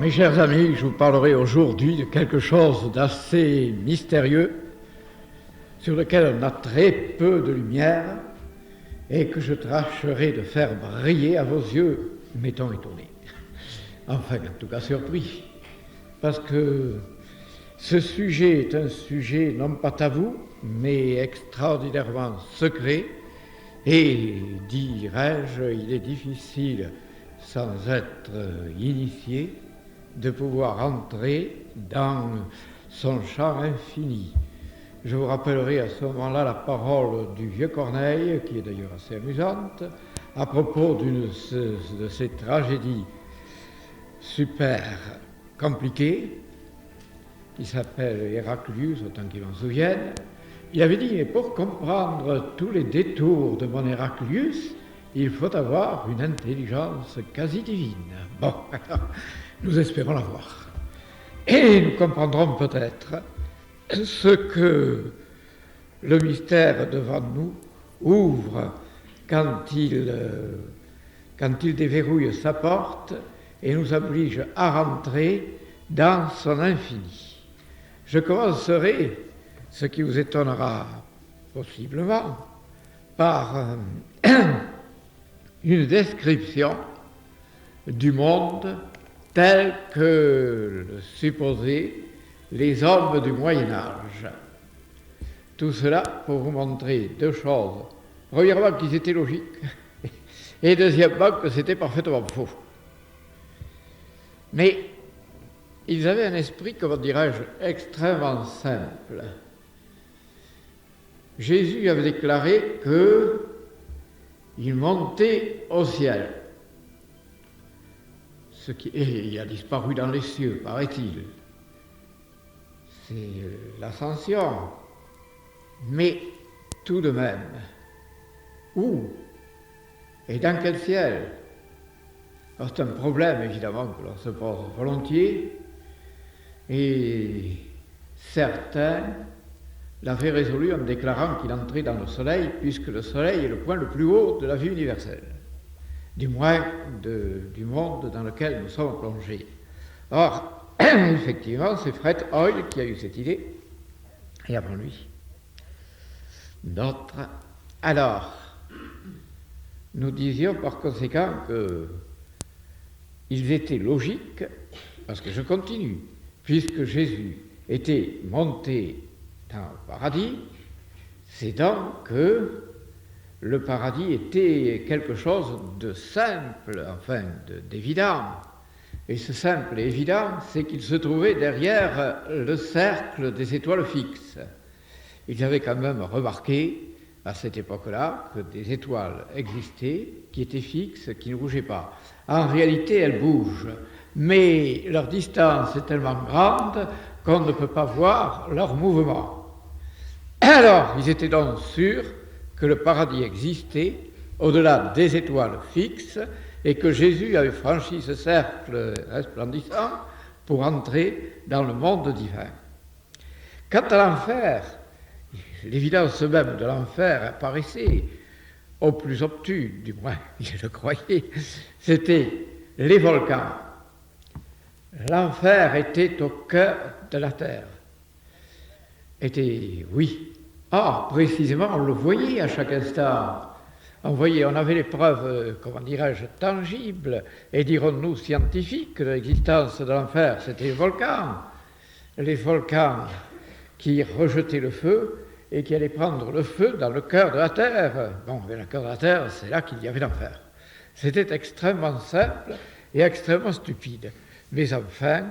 Mes chers amis, je vous parlerai aujourd'hui de quelque chose d'assez mystérieux, sur lequel on a très peu de lumière et que je tâcherai de faire briller à vos yeux, mettons étonnés. Enfin, en tout cas surpris, parce que ce sujet est un sujet non pas tabou, mais extraordinairement secret, et, dirais-je, il est difficile, sans être initié, de pouvoir entrer dans son champ infini. Je vous rappellerai à ce moment-là la parole du vieux Corneille, qui est d'ailleurs assez amusante, à propos de ces tragédies super compliquées, qui s'appelle Héraclius, autant qu'il m'en souvienne. Il avait dit, mais pour comprendre tous les détours de mon Héraclius, il faut avoir une intelligence quasi divine. Bon, nous espérons l'avoir. Et nous comprendrons peut-être ce que le mystère devant nous ouvre quand il déverrouille sa porte et nous oblige à rentrer dans son infini. Je commencerai, ce qui vous étonnera possiblement, par une description du monde tel que le supposaient les hommes du Moyen-Âge. Tout cela pour vous montrer deux choses. Premièrement, qu'ils étaient logiques, et deuxièmement, que c'était parfaitement faux. Mais ils avaient un esprit, comment dirais-je, extrêmement simple. Jésus avait déclaré qu'il montait au ciel. Et il a disparu dans les cieux, paraît-il. C'est l'ascension. Mais tout de même, où et dans quel ciel? C'est un problème, évidemment, que l'on se pose volontiers, et certains l'avaient résolu en déclarant qu'il entrait dans le soleil, puisque le soleil est le point le plus haut de la vie universelle, du moins du monde dans lequel nous sommes plongés. Or, effectivement, c'est Fred Hoyle qui a eu cette idée, et avant lui, d'autres. Alors, nous disions par conséquent qu'ils étaient logiques, parce que je continue, puisque Jésus était monté dans le paradis, c'est donc que le paradis était quelque chose de simple, enfin d'évident. Et ce simple et évident, c'est qu'il se trouvait derrière le cercle des étoiles fixes. Ils avaient quand même remarqué, à cette époque-là, que des étoiles existaient, qui étaient fixes, qui ne bougeaient pas. En réalité, elles bougent, mais leur distance est tellement grande qu'on ne peut pas voir leur mouvement. Alors, ils étaient donc sûrs que le paradis existait au-delà des étoiles fixes et que Jésus avait franchi ce cercle resplendissant pour entrer dans le monde divin. Quant à l'enfer, l'évidence même de l'enfer apparaissait au plus obtus, du moins je le croyais, c'était les volcans. L'enfer était au cœur de la terre. Oui. Ah, précisément, on le voyait à chaque instant. On avait les preuves, comment dirais-je, tangibles, et dirons-nous scientifiques, de l'existence de l'enfer. C'était les volcans qui rejetaient le feu et qui allaient prendre le feu dans le cœur de la terre. Bon, mais le cœur de la terre, c'est là qu'il y avait l'enfer. C'était extrêmement simple et extrêmement stupide. Mais enfin,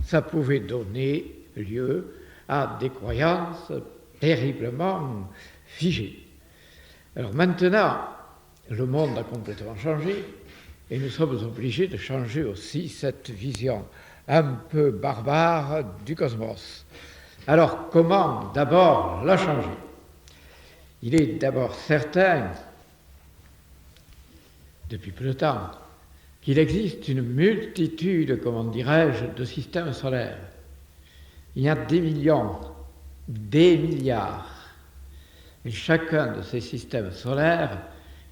ça pouvait donner lieu à des croyances terriblement figées. Alors maintenant, le monde a complètement changé et nous sommes obligés de changer aussi cette vision un peu barbare du cosmos. Alors comment d'abord la changer? Il est d'abord certain, depuis peu de temps, qu'il existe une multitude, comment dirais-je, de systèmes solaires. Il y a des millions, des milliards. Et chacun de ces systèmes solaires,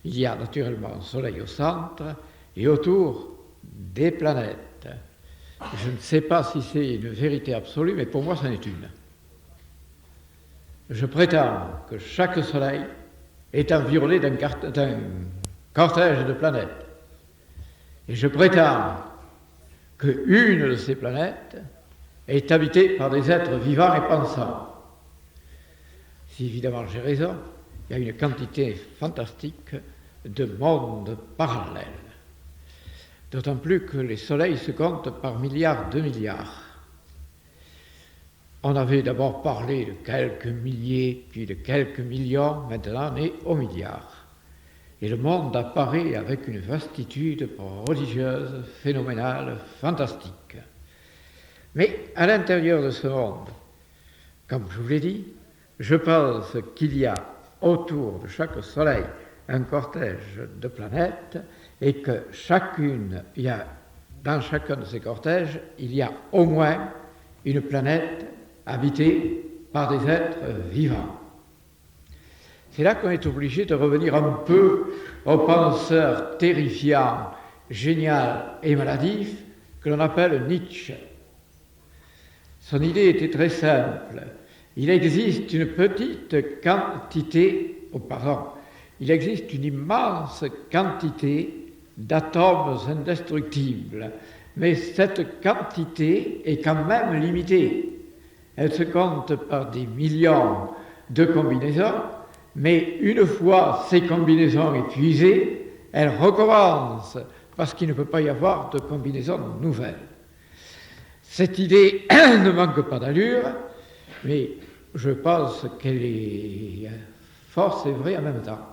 il y a naturellement un soleil au centre et autour des planètes. Je ne sais pas si c'est une vérité absolue, mais pour moi, c'en est une. Je prétends que chaque soleil est environné d'un cortège de planètes. Et je prétends qu'une de ces planètes est habitée par des êtres vivants et pensants. Si évidemment j'ai raison, il y a une quantité fantastique de mondes parallèles. D'autant plus que les soleils se comptent par milliards de milliards. On avait d'abord parlé de quelques milliers, puis de quelques millions, maintenant on est aux milliards. Et le monde apparaît avec une vastitude prodigieuse, phénoménale, fantastique. Mais à l'intérieur de ce monde, comme je vous l'ai dit, je pense qu'il y a autour de chaque soleil un cortège de planètes et que dans chacun de ces cortèges, il y a au moins une planète habitée par des êtres vivants. C'est là qu'on est obligé de revenir un peu au penseur terrifiant, génial et maladif que l'on appelle Nietzsche. Son idée était très simple. Il existe une immense quantité d'atomes indestructibles, mais cette quantité est quand même limitée. Elle se compte par des millions de combinaisons, mais une fois ces combinaisons épuisées, elles recommencent, parce qu'il ne peut pas y avoir de combinaisons nouvelles. Cette idée ne manque pas d'allure, mais je pense qu'elle est force et vraie en même temps.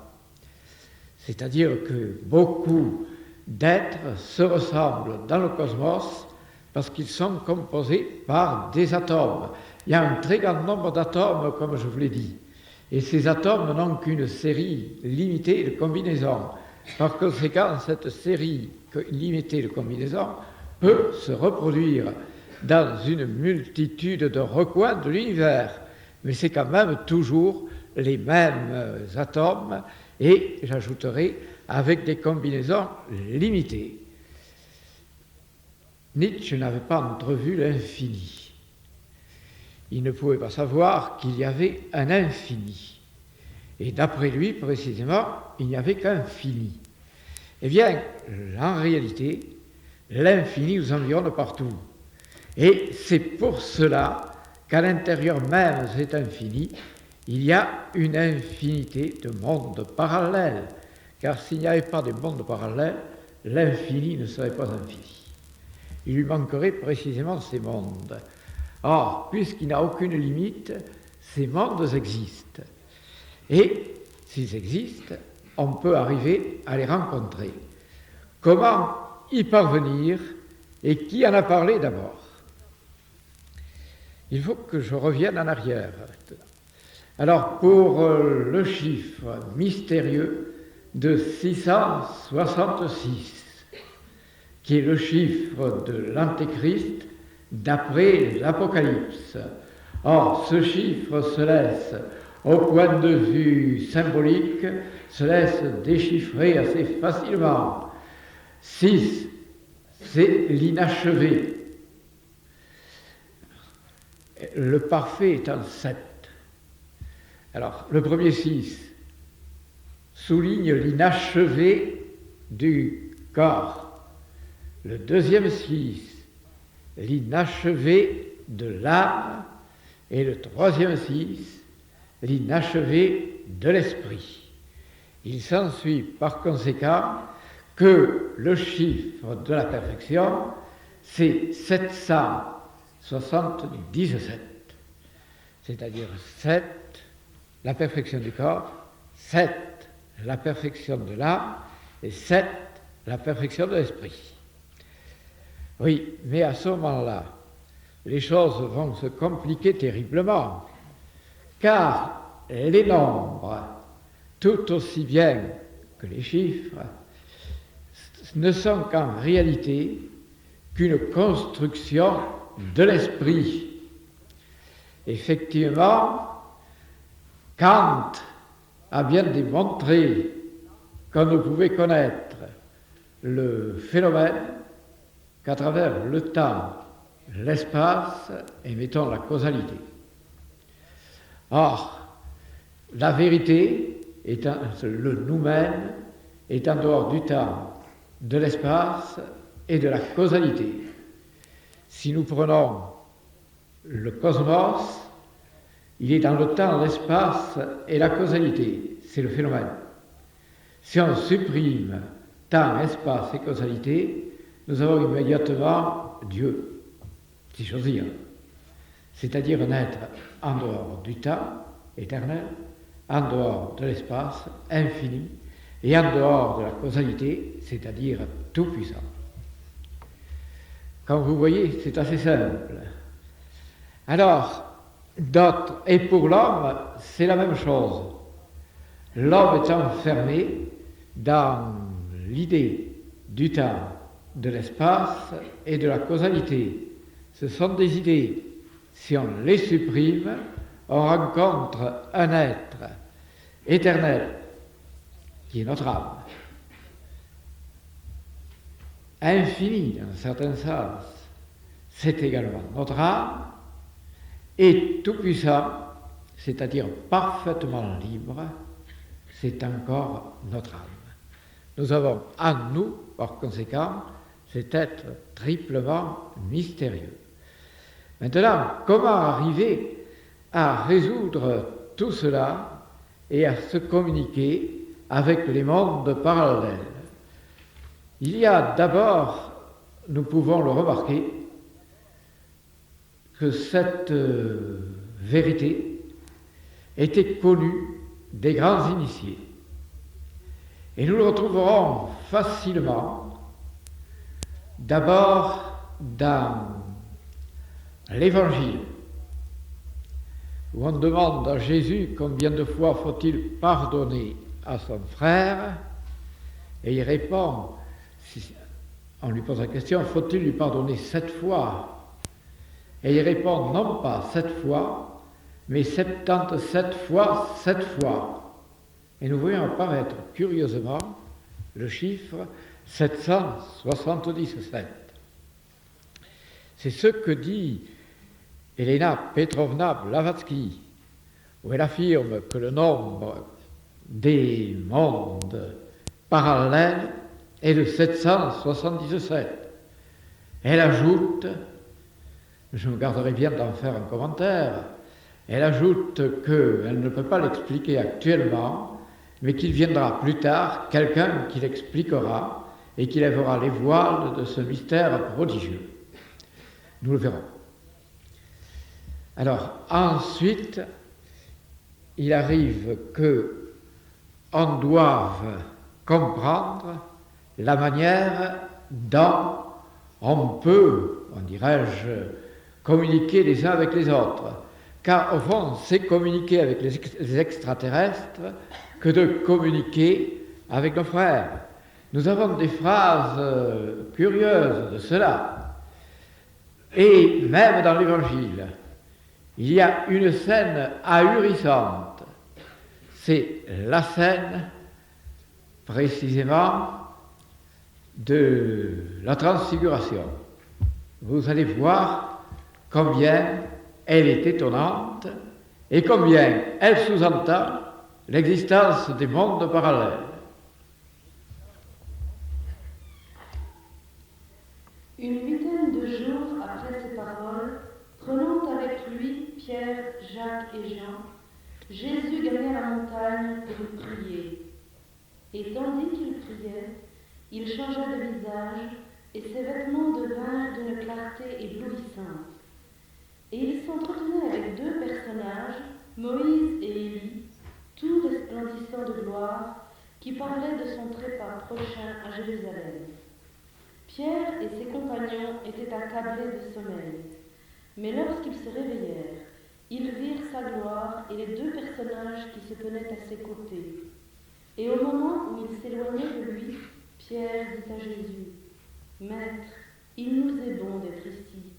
C'est-à-dire que beaucoup d'êtres se ressemblent dans le cosmos parce qu'ils sont composés par des atomes. Il y a un très grand nombre d'atomes, comme je vous l'ai dit, et ces atomes n'ont qu'une série limitée de combinaisons. Par conséquent, cette série limitée de combinaisons peut se reproduire dans une multitude de recoins de l'univers, mais c'est quand même toujours les mêmes atomes, et j'ajouterai avec des combinaisons limitées. Nietzsche n'avait pas entrevu l'infini. Il ne pouvait pas savoir qu'il y avait un infini. Et d'après lui, précisément, il n'y avait qu'un fini. Eh bien, en réalité, l'infini nous environne partout. Et c'est pour cela qu'à l'intérieur même de cet infini, il y a une infinité de mondes parallèles. Car s'il n'y avait pas de mondes parallèles, l'infini ne serait pas infini. Il lui manquerait précisément ces mondes. Or, puisqu'il n'a aucune limite, ces mondes existent. Et s'ils existent, on peut arriver à les rencontrer. Comment y parvenir et qui en a parlé d'abord? Il faut que je revienne en arrière. Alors, pour le chiffre mystérieux de 666, qui est le chiffre de l'Antéchrist d'après l'Apocalypse. Or, ce chiffre se laisse, au point de vue symbolique, se laisse déchiffrer assez facilement. 6, c'est l'inachevé. Le parfait est en 7. Alors, le premier 6 souligne l'inachevé du corps. Le deuxième 6, l'inachevé de l'âme. Et le troisième 6, l'inachevé de l'esprit. Il s'ensuit par conséquent que le chiffre de la perfection, c'est 777. C'est-à-dire 7, la perfection du corps, 7, la perfection de l'âme, et 7, la perfection de l'esprit. Oui, mais à ce moment-là, les choses vont se compliquer terriblement, car les nombres, tout aussi bien que les chiffres, ne sont qu'en réalité qu'une construction de l'esprit. Effectivement, Kant a bien démontré qu'on ne pouvait connaître le phénomène qu'à travers le temps, l'espace et mettons la causalité. Or, la vérité, le nous-mêmes, est en dehors du temps, de l'espace et de la causalité. Si nous prenons le cosmos, il est dans le temps, l'espace et la causalité, c'est le phénomène. Si on supprime temps, espace et causalité, nous avons immédiatement Dieu, si j'ose dire, c'est-à-dire un être en dehors du temps, éternel, en dehors de l'espace, infini, et en dehors de la causalité, c'est-à-dire tout-puissant. Comme vous voyez, c'est assez simple. Alors, et pour l'homme, c'est la même chose. L'homme est enfermé dans l'idée du temps, de l'espace et de la causalité. Ce sont des idées. Si on les supprime, on rencontre un être éternel, qui est notre âme, infini dans un certain sens, c'est également notre âme, et tout-puissant, c'est-à-dire parfaitement libre, c'est encore notre âme. Nous avons en nous, par conséquent, cet être triplement mystérieux. Maintenant, comment arriver à résoudre tout cela et à se communiquer avec les mondes parallèles? Il y a d'abord, nous pouvons le remarquer, que cette vérité était connue des grands initiés. Et nous le retrouverons facilement, d'abord dans l'Évangile, où on demande à Jésus combien de fois faut-il pardonner à son frère, et il répond, on lui pose la question, faut-il lui pardonner 7 fois? Et il répond non pas 7 fois, mais 77 fois 7 fois. Et nous voyons apparaître curieusement le chiffre 777. C'est ce que dit Elena Petrovna Blavatsky, où elle affirme que le nombre des mondes parallèles est de 777. Elle ajoute, je me garderai bien d'en faire un commentaire, elle ajoute qu'elle ne peut pas l'expliquer actuellement, mais qu'il viendra plus tard quelqu'un qui l'expliquera et qui lèvera les voiles de ce mystère prodigieux. Nous le verrons. Alors, ensuite, il arrive qu'on doive comprendre la manière dont on peut, on dirais-je, communiquer les uns avec les autres. Car au fond, c'est communiquer avec les extraterrestres que de communiquer avec nos frères. Nous avons des phrases curieuses de cela. Et même dans l'Évangile, il y a une scène ahurissante. C'est la scène, précisément, de la transfiguration. Vous allez voir combien elle est étonnante et combien elle sous-entend l'existence des mondes parallèles. Une huitaine de jours après ces paroles, prenant avec lui Pierre, Jacques et Jean, Jésus gagna la montagne pour prier. Et tandis qu'il priait, il changea de visage et ses vêtements devinrent d'une clarté éblouissante. Et il s'entretenait avec 2 personnages, Moïse et Élie, tout resplendissants de gloire, qui parlaient de son trépas prochain à Jérusalem. Pierre et ses compagnons étaient accablés de sommeil, mais lorsqu'ils se réveillèrent, ils virent sa gloire et les 2 personnages qui se tenaient à ses côtés. Et au moment où ils s'éloignaient de lui, Pierre dit à Jésus, « Maître, il nous est bon d'être ici.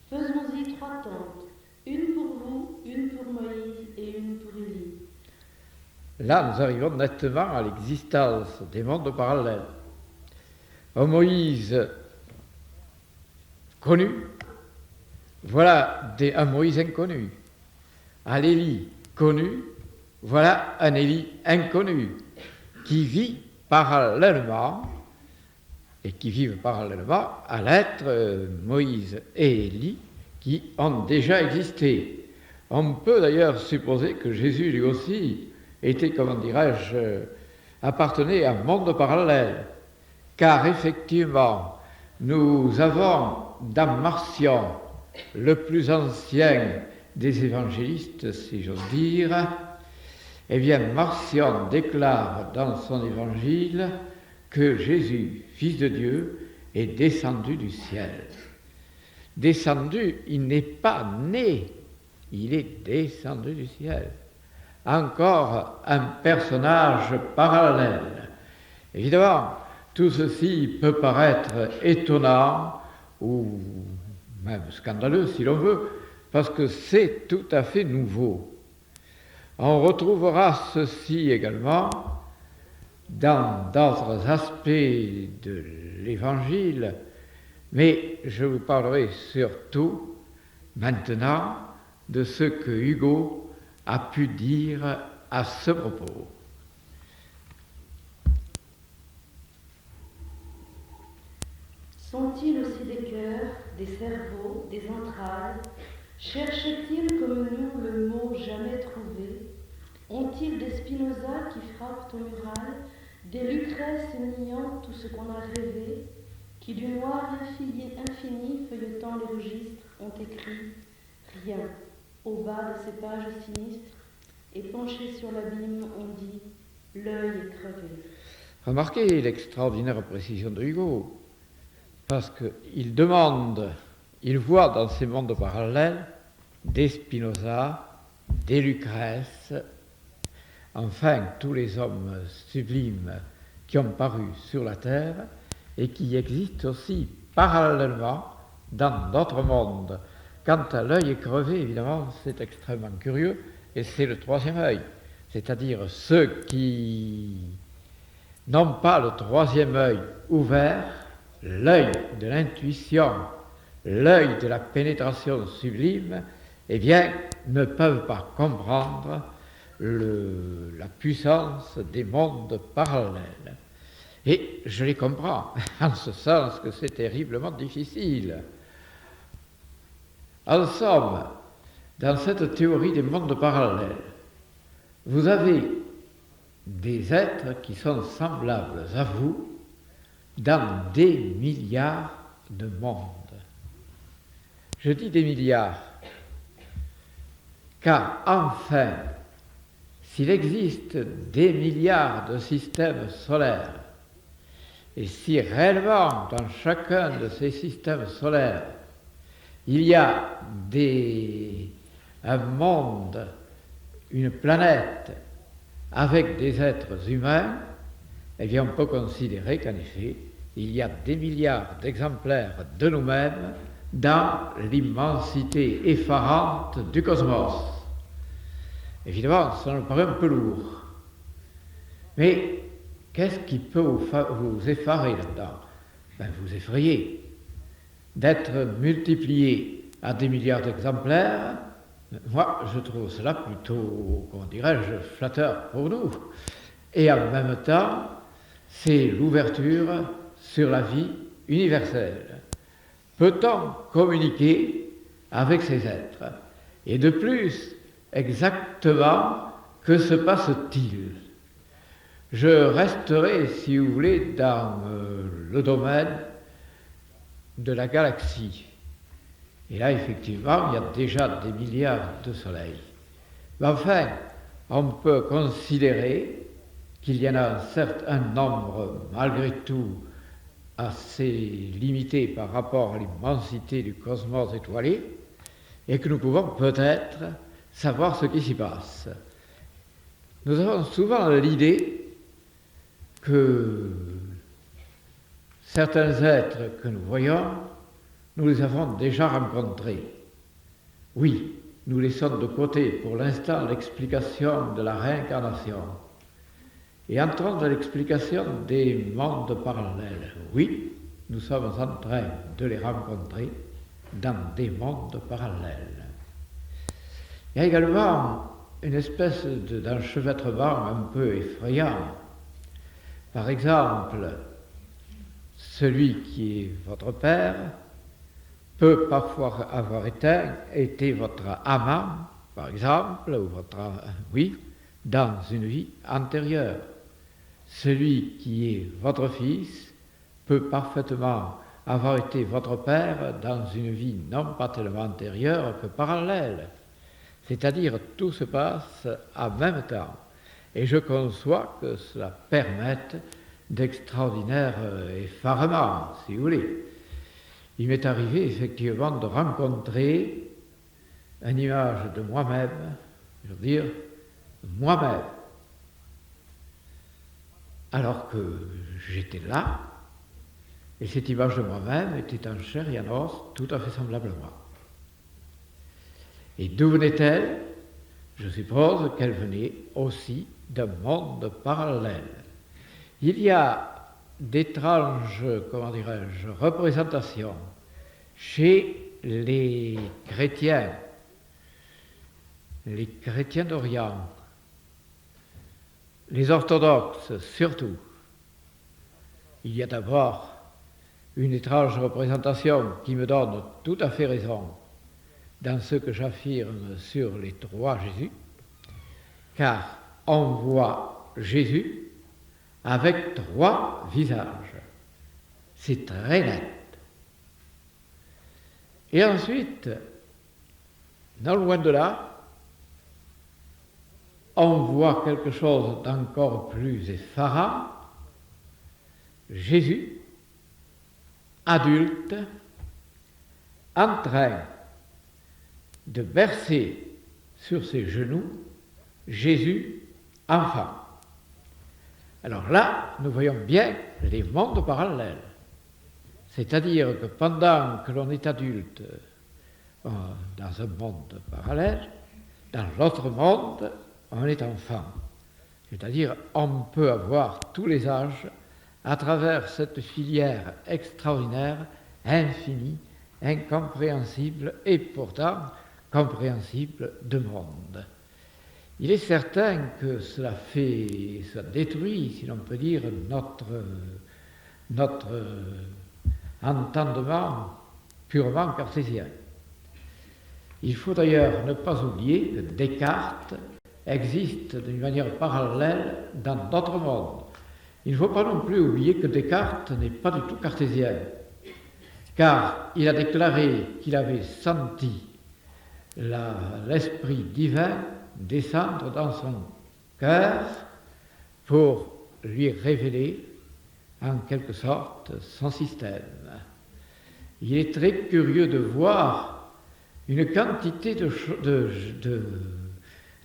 Faisons-y 3 tentes, une pour vous, une pour Moïse et une pour Élie. » Là, nous arrivons nettement à l'existence des mondes parallèles. Moïse connu, voilà un Moïse inconnu. À l'Élie connu, voilà un Élie inconnu qui vit parallèlement et qui vivent parallèlement à l'être Moïse et Élie qui ont déjà existé. On peut d'ailleurs supposer que Jésus lui aussi était, comment dirais-je, appartenait à un monde parallèle, car effectivement, nous avons dans Marcion, le plus ancien des évangélistes, si j'ose dire, eh bien, Marcion déclare dans son évangile que Jésus, Fils de Dieu, est descendu du ciel. Descendu, il n'est pas né, il est descendu du ciel. Encore un personnage parallèle. Évidemment, tout ceci peut paraître étonnant ou même scandaleux si l'on veut, parce que c'est tout à fait nouveau. On retrouvera ceci également dans d'autres aspects de l'Évangile, mais je vous parlerai surtout maintenant de ce que Hugo a pu dire à ce propos. Sont-ils aussi des cœurs, des cerveaux, des entrailles? Cherchent-ils comme nous le mot jamais trouvé? Ont-ils des Spinoza qui frappent aux murailles, des Lucrèce niant tout ce qu'on a rêvé, qui du noir infini feuilletant les registres ont écrit rien au bas de ces pages sinistres, et penchés sur l'abîme ont dit l'œil est crevé. Remarquez l'extraordinaire précision de Hugo, parce qu'il demande, il voit dans ces mondes parallèles des Spinoza, des Lucrèce, enfin tous les hommes sublimes qui ont paru sur la terre et qui existent aussi parallèlement dans d'autres mondes. Quant à l'œil crevé, évidemment, c'est extrêmement curieux, et c'est le troisième œil, c'est-à-dire ceux qui n'ont pas le troisième œil ouvert, l'œil de l'intuition, l'œil de la pénétration sublime, eh bien, ne peuvent pas comprendre la puissance des mondes parallèles. Et je les comprends, en ce sens que c'est terriblement difficile. En somme, dans cette théorie des mondes parallèles, vous avez des êtres qui sont semblables à vous dans des milliards de mondes. Je dis des milliards, car enfin, s'il existe des milliards de systèmes solaires, et si réellement dans chacun de ces systèmes solaires, il y a un monde, une planète avec des êtres humains, eh bien on peut considérer qu'en effet, il y a des milliards d'exemplaires de nous-mêmes dans l'immensité effarante du cosmos. Évidemment, ça nous paraît un peu lourd. Mais qu'est-ce qui peut vous effarer là-dedans? Vous effrayer d'être multiplié à des milliards d'exemplaires. Moi, je trouve cela plutôt, comment dirais-je, flatteur pour nous. Et en même temps, c'est l'ouverture sur la vie universelle. Peut-on communiquer avec ces êtres? Et de plus, exactement, que se passe-t-il? Je resterai, si vous voulez, dans le domaine de la galaxie. Et là, effectivement, il y a déjà des milliards de soleils. Mais enfin, on peut considérer qu'il y en a un nombre, malgré tout, assez limité par rapport à l'immensité du cosmos étoilé, et que nous pouvons peut-être savoir ce qui s'y passe. Nous avons souvent l'idée que certains êtres que nous voyons, nous les avons déjà rencontrés. Oui, nous laissons de côté pour l'instant l'explication de la réincarnation et entrons dans l'explication des mondes parallèles. Oui, nous sommes en train de les rencontrer dans des mondes parallèles. Il y a également une espèce d'enchevêtrement un peu effrayant. Par exemple, celui qui est votre père peut parfois avoir été votre amant, par exemple, ou dans une vie antérieure. Celui qui est votre fils peut parfaitement avoir été votre père dans une vie non pas tellement antérieure que parallèle. C'est-à-dire, tout se passe en même temps. Et je conçois que cela permette d'extraordinaires effarements, si vous voulez. Il m'est arrivé effectivement de rencontrer une image de moi-même, je veux dire, moi-même, alors que j'étais là, et cette image de moi-même était en chair et en os, tout à fait semblable à moi. Et d'où venait-elle? Je suppose qu'elle venait aussi d'un monde parallèle. Il y a d'étranges, représentations chez les chrétiens d'Orient, les orthodoxes surtout. Il y a d'abord une étrange représentation qui me donne tout à fait raison dans ce que j'affirme sur les trois Jésus, car on voit Jésus avec trois visages. C'est très net. Et ensuite, non loin de là, on voit quelque chose d'encore plus effarant. Jésus, adulte, en train de bercer sur ses genoux Jésus, enfant. Alors là, nous voyons bien les mondes parallèles. C'est-à-dire que pendant que l'on est adulte dans un monde parallèle, dans l'autre monde, on est enfant. C'est-à-dire on peut avoir tous les âges à travers cette filière extraordinaire, infinie, incompréhensible et pourtant compréhensible de monde. Il est certain que cela détruit, si l'on peut dire, notre entendement purement cartésien. Il faut d'ailleurs ne pas oublier que Descartes existe d'une manière parallèle dans d'autres mondes. Il ne faut pas non plus oublier que Descartes n'est pas du tout cartésien, car il a déclaré qu'il avait senti l'esprit divin descendre dans son cœur pour lui révéler en quelque sorte son système. Il est très curieux de voir une quantité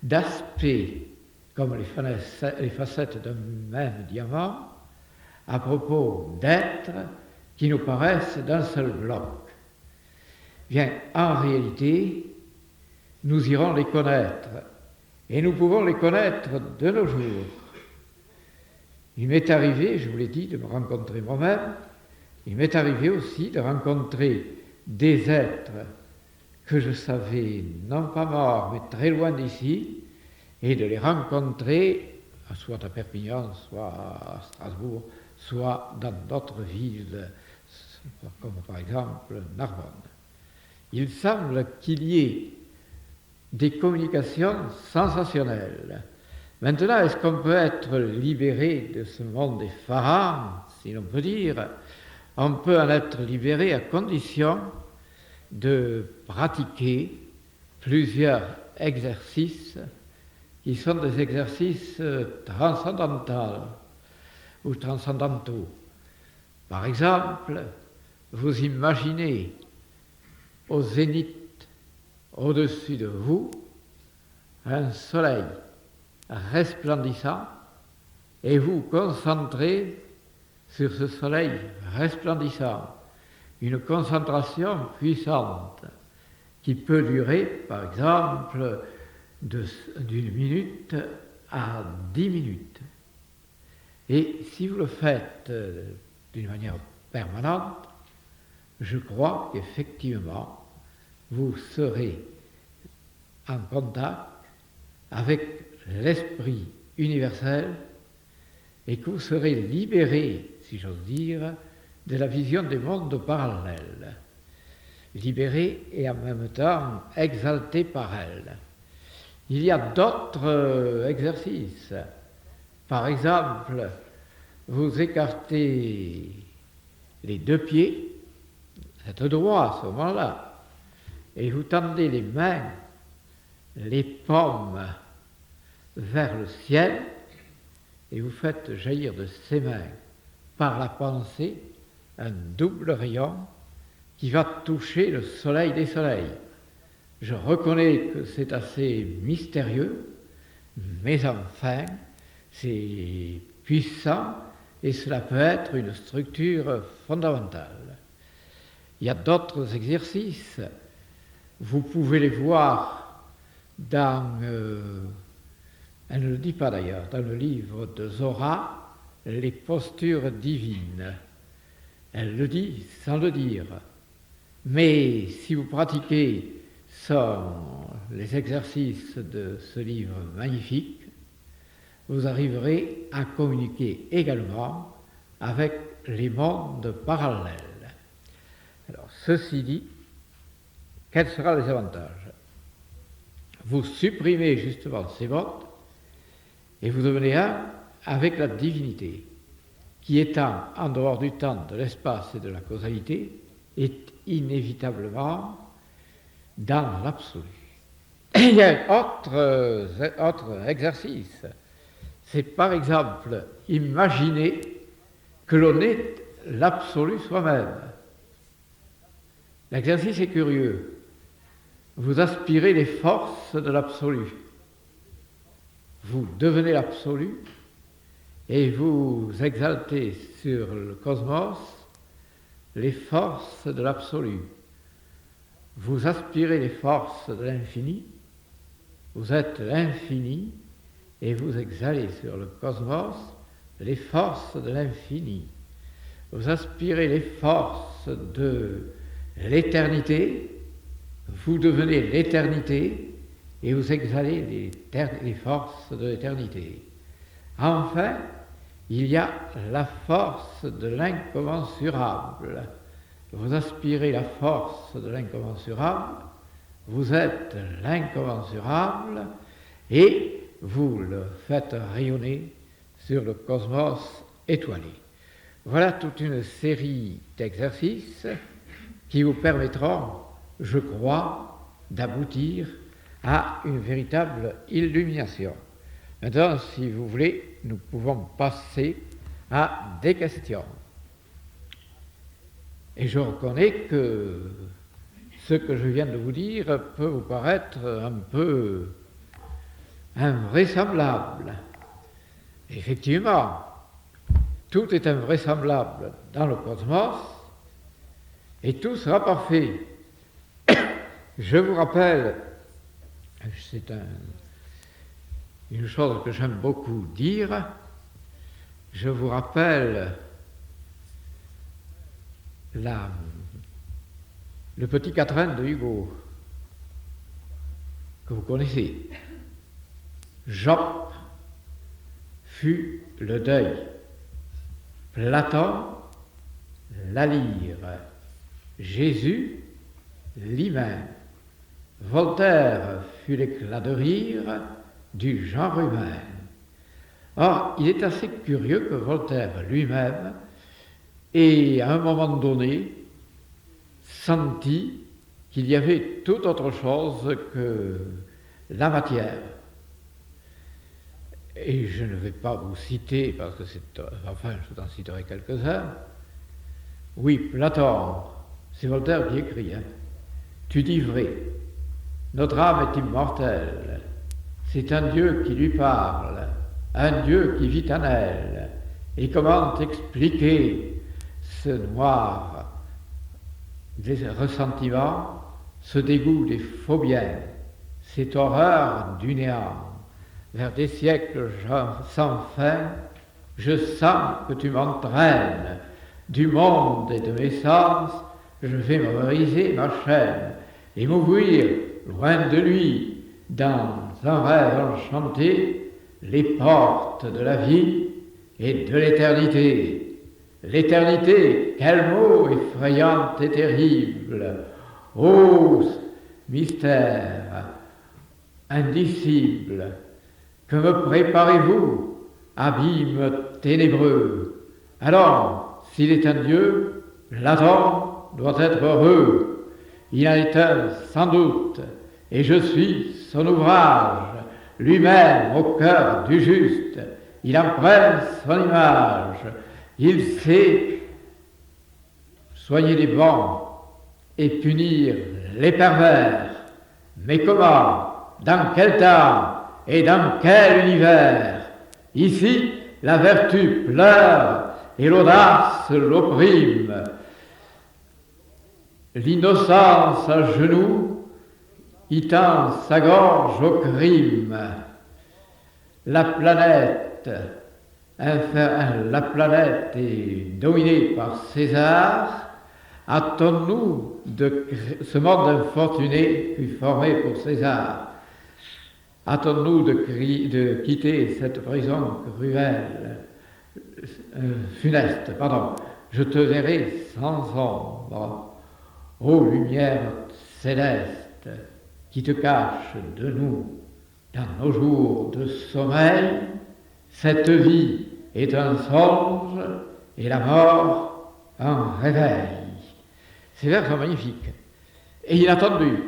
d'aspects comme les facettes d'un même diamant à propos d'êtres qui nous paraissent d'un seul bloc. Bien, en réalité, nous irons les connaître, et nous pouvons les connaître de nos jours. Il m'est arrivé, je vous l'ai dit, de me rencontrer moi-même. Il m'est arrivé aussi de rencontrer des êtres que je savais non pas morts, mais très loin d'ici, et de les rencontrer, soit à Perpignan, soit à Strasbourg, soit dans d'autres villes, comme par exemple Narbonne. Il semble qu'il y ait des communications sensationnelles. Maintenant, est-ce qu'on peut être libéré de ce monde effarant, si l'on peut dire? On peut en être libéré à condition de pratiquer plusieurs exercices qui sont des exercices transcendantaux ou transcendantaux. Par exemple, vous imaginez au zénith, au-dessus de vous, un soleil resplendissant et vous concentrez sur ce soleil resplendissant, une concentration puissante qui peut durer, par exemple, d'une minute à 10 minutes. Et si vous le faites d'une manière permanente, je crois qu'effectivement, vous serez en contact avec l'esprit universel et que vous serez libéré, si j'ose dire, de la vision des mondes parallèles. Libéré et en même temps exalté par elle. Il y a d'autres exercices. Par exemple, vous écartez les deux pieds, êtes droit à ce moment-là, et vous tendez les mains, les paumes vers le ciel, et vous faites jaillir de ces mains, par la pensée, un double rayon qui va toucher le soleil des soleils. Je reconnais que c'est assez mystérieux, mais enfin, c'est puissant et cela peut être une structure fondamentale. Il y a d'autres exercices. Vous pouvez les voir dans, elle ne le dit pas d'ailleurs, dans le livre de Zora, les postures divines. Elle le dit sans le dire. Mais si vous pratiquez les exercices de ce livre magnifique, vous arriverez à communiquer également avec les mondes parallèles. Alors, ceci dit, quels seront les avantages? Vous supprimez justement ces mondes et vous devenez un avec la divinité, qui étant en dehors du temps, de l'espace et de la causalité, est inévitablement dans l'absolu. Il y a un autre exercice, c'est par exemple imaginer que l'on est l'absolu soi-même. L'exercice est curieux. Vous aspirez les forces de l'absolu. Vous devenez l'absolu et vous exaltez sur le cosmos les forces de l'absolu. Vous aspirez les forces de l'infini, vous êtes l'infini et vous exhalez sur le cosmos les forces de l'infini. Vous aspirez les forces de l'éternité, vous devenez l'éternité et vous exhalez les forces de l'éternité. Enfin, il y a la force de l'incommensurable. Vous aspirez la force de l'incommensurable, vous êtes l'incommensurable et vous le faites rayonner sur le cosmos étoilé. Voilà toute une série d'exercices qui vous permettront, je crois, d'aboutir à une véritable illumination. Maintenant, si vous voulez, nous pouvons passer à des questions. Et je reconnais que ce que je viens de vous dire peut vous paraître un peu invraisemblable. Effectivement, tout est invraisemblable dans le cosmos et tout sera parfait. Je vous rappelle, c'est une chose que j'aime beaucoup dire, je vous rappelle le petit quatrain de Hugo, que vous connaissez. Job fut le deuil, Platon la lyre, Jésus l'hymen, Voltaire fut l'éclat de rire du genre humain. Or, il est assez curieux que Voltaire lui-même ait, à un moment donné, senti qu'il y avait tout autre chose que la matière. Et je ne vais pas vous citer, parce que enfin, je vous en citerai quelques-uns. Oui, Platon, c'est Voltaire qui écrit, hein. Tu dis vrai, notre âme est immortelle, c'est un Dieu qui lui parle, un Dieu qui vit en elle. Et comment expliquer ce noir des ressentiments, ce dégoût des faux biens, cette horreur du néant? Vers des siècles sans fin, je sens que tu m'entraînes du monde et de mes sens je vais me briser ma chaîne et m'ouvrir, loin de lui, dans un rêve enchanté, les portes de la vie et de l'éternité. L'éternité, quel mot effrayant et terrible! Ô mystère indicible, que me préparez-vous, abîme ténébreux? Alors, s'il est un Dieu, l'Adam doit être heureux. Il en est un sans doute, et je suis son ouvrage, lui-même au cœur du juste. Il emprunte son image, il sait soigner les bons et punir les pervers. Mais comment? Dans quel temps? Et dans quel univers? Ici, la vertu pleure et l'audace l'opprime. L'innocence à genoux y tend sa gorge au crime. La planète est dominée par César. Hâtons-nous de ce monde infortuné fut formé pour César. Hâtons-nous de quitter cette prison cruelle, funeste, Je te verrai sans ombre, ô lumière céleste, qui te cache de nous dans nos jours de sommeil. Cette vie est un songe et la mort un réveil. Ces vers sont magnifiques et inattendus.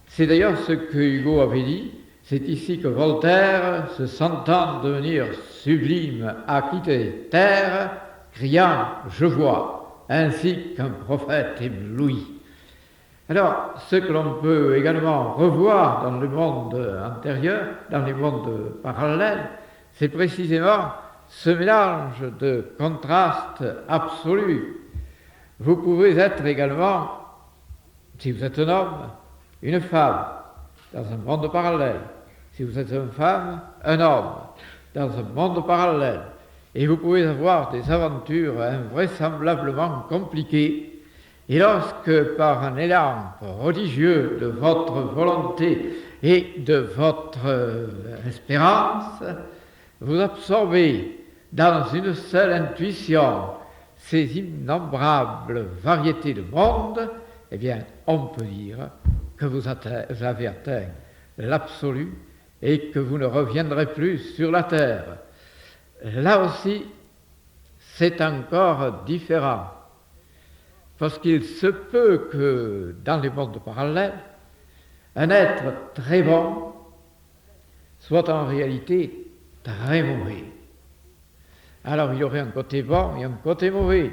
C'est d'ailleurs ce que Hugo avait dit. C'est ici que Voltaire, se sentant devenir sublime, a quitté terre, criant « Je vois », ainsi qu'un prophète ébloui. Alors, ce que l'on peut également revoir dans le monde antérieur, dans les mondes parallèles, c'est précisément ce mélange de contrastes absolus. Vous pouvez être également, si vous êtes un homme, une femme, dans un monde parallèle. Si vous êtes une femme, un homme, dans un monde parallèle. Et vous pouvez avoir des aventures invraisemblablement compliquées. Et lorsque, par un élan prodigieux de votre volonté et de votre espérance, vous absorbez dans une seule intuition ces innombrables variétés de mondes, eh bien, on peut dire que vous avez atteint l'absolu et que vous ne reviendrez plus sur la terre. Là aussi, c'est encore différent, parce qu'il se peut que dans les mondes parallèles, un être très bon soit en réalité très mauvais. Alors il y aurait un côté bon et un côté mauvais,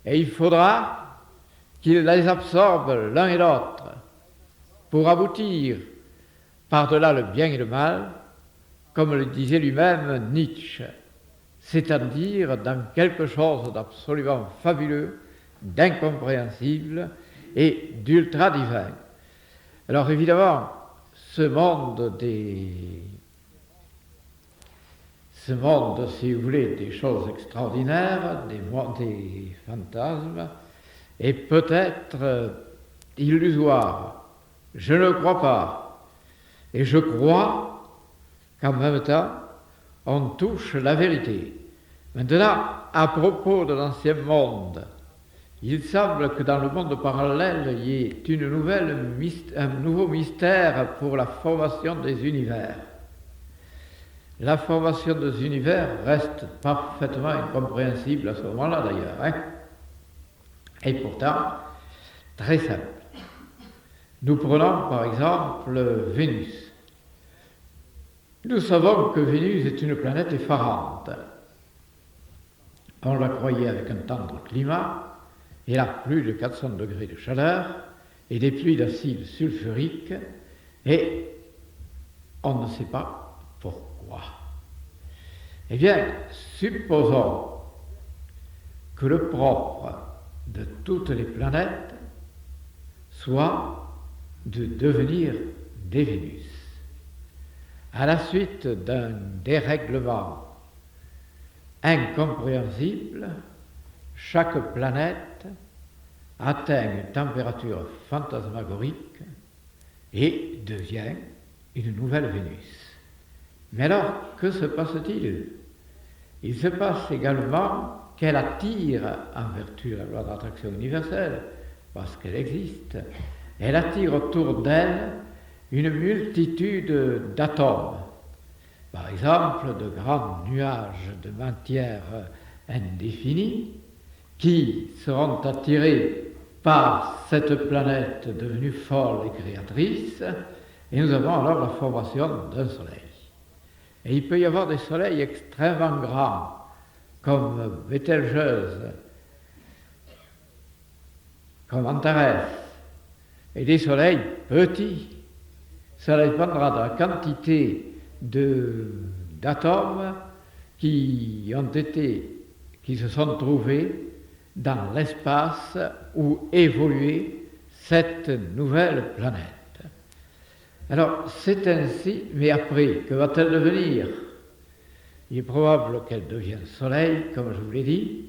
et il faudra qu'il les absorbe l'un et l'autre pour aboutir par-delà le bien et le mal, comme le disait lui-même Nietzsche, c'est-à-dire dans quelque chose d'absolument fabuleux, d'incompréhensible et d'ultra-divin. Alors évidemment, ce monde, si vous voulez, des choses extraordinaires, des fantasmes, est peut-être illusoire. Je ne crois pas. Et je crois qu'en même temps, on touche la vérité. Maintenant, à propos de l'ancien monde, il semble que dans le monde parallèle, il y ait un nouveau mystère pour la formation des univers. La formation des univers reste parfaitement incompréhensible à ce moment-là d'ailleurs. Et pourtant, très simple. Nous prenons par exemple Vénus. Nous savons que Vénus est une planète effarante. On la croyait avec un tendre climat, elle a plus de 400 degrés de chaleur et des pluies d'acide sulfurique, et on ne sait pas pourquoi. Eh bien, supposons que le propre de toutes les planètes soit de devenir des Vénus. À la suite d'un dérèglement incompréhensible, chaque planète atteint une température fantasmagorique et devient une nouvelle Vénus. Mais alors, que se passe-t-il? Il se passe également qu'elle attire, en vertu de la loi d'attraction universelle, parce qu'elle existe, elle attire autour d'elle une multitude d'atomes. Par exemple, de grands nuages de matière indéfinie qui seront attirés par cette planète devenue folle et créatrice, et nous avons alors la formation d'un soleil. Et il peut y avoir des soleils extrêmement grands, comme Bételgeuse, comme Antares, et des soleils petits. Cela dépendra de la quantité d'atomes qui se sont trouvés dans l'espace où évoluait cette nouvelle planète. Alors, c'est ainsi, mais après, que va-t-elle devenir? Il est probable qu'elle devienne soleil, comme je vous l'ai dit,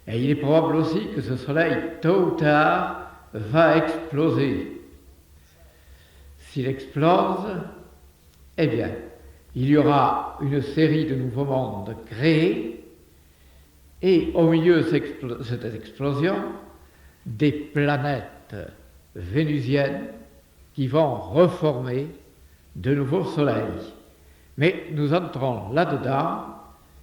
et il est probable aussi que ce soleil, tôt ou tard, va exploser. S'il explose, eh bien, il y aura une série de nouveaux mondes créés, et au milieu de cette explosion, des planètes vénusiennes qui vont reformer de nouveaux soleils. Mais nous entrons là-dedans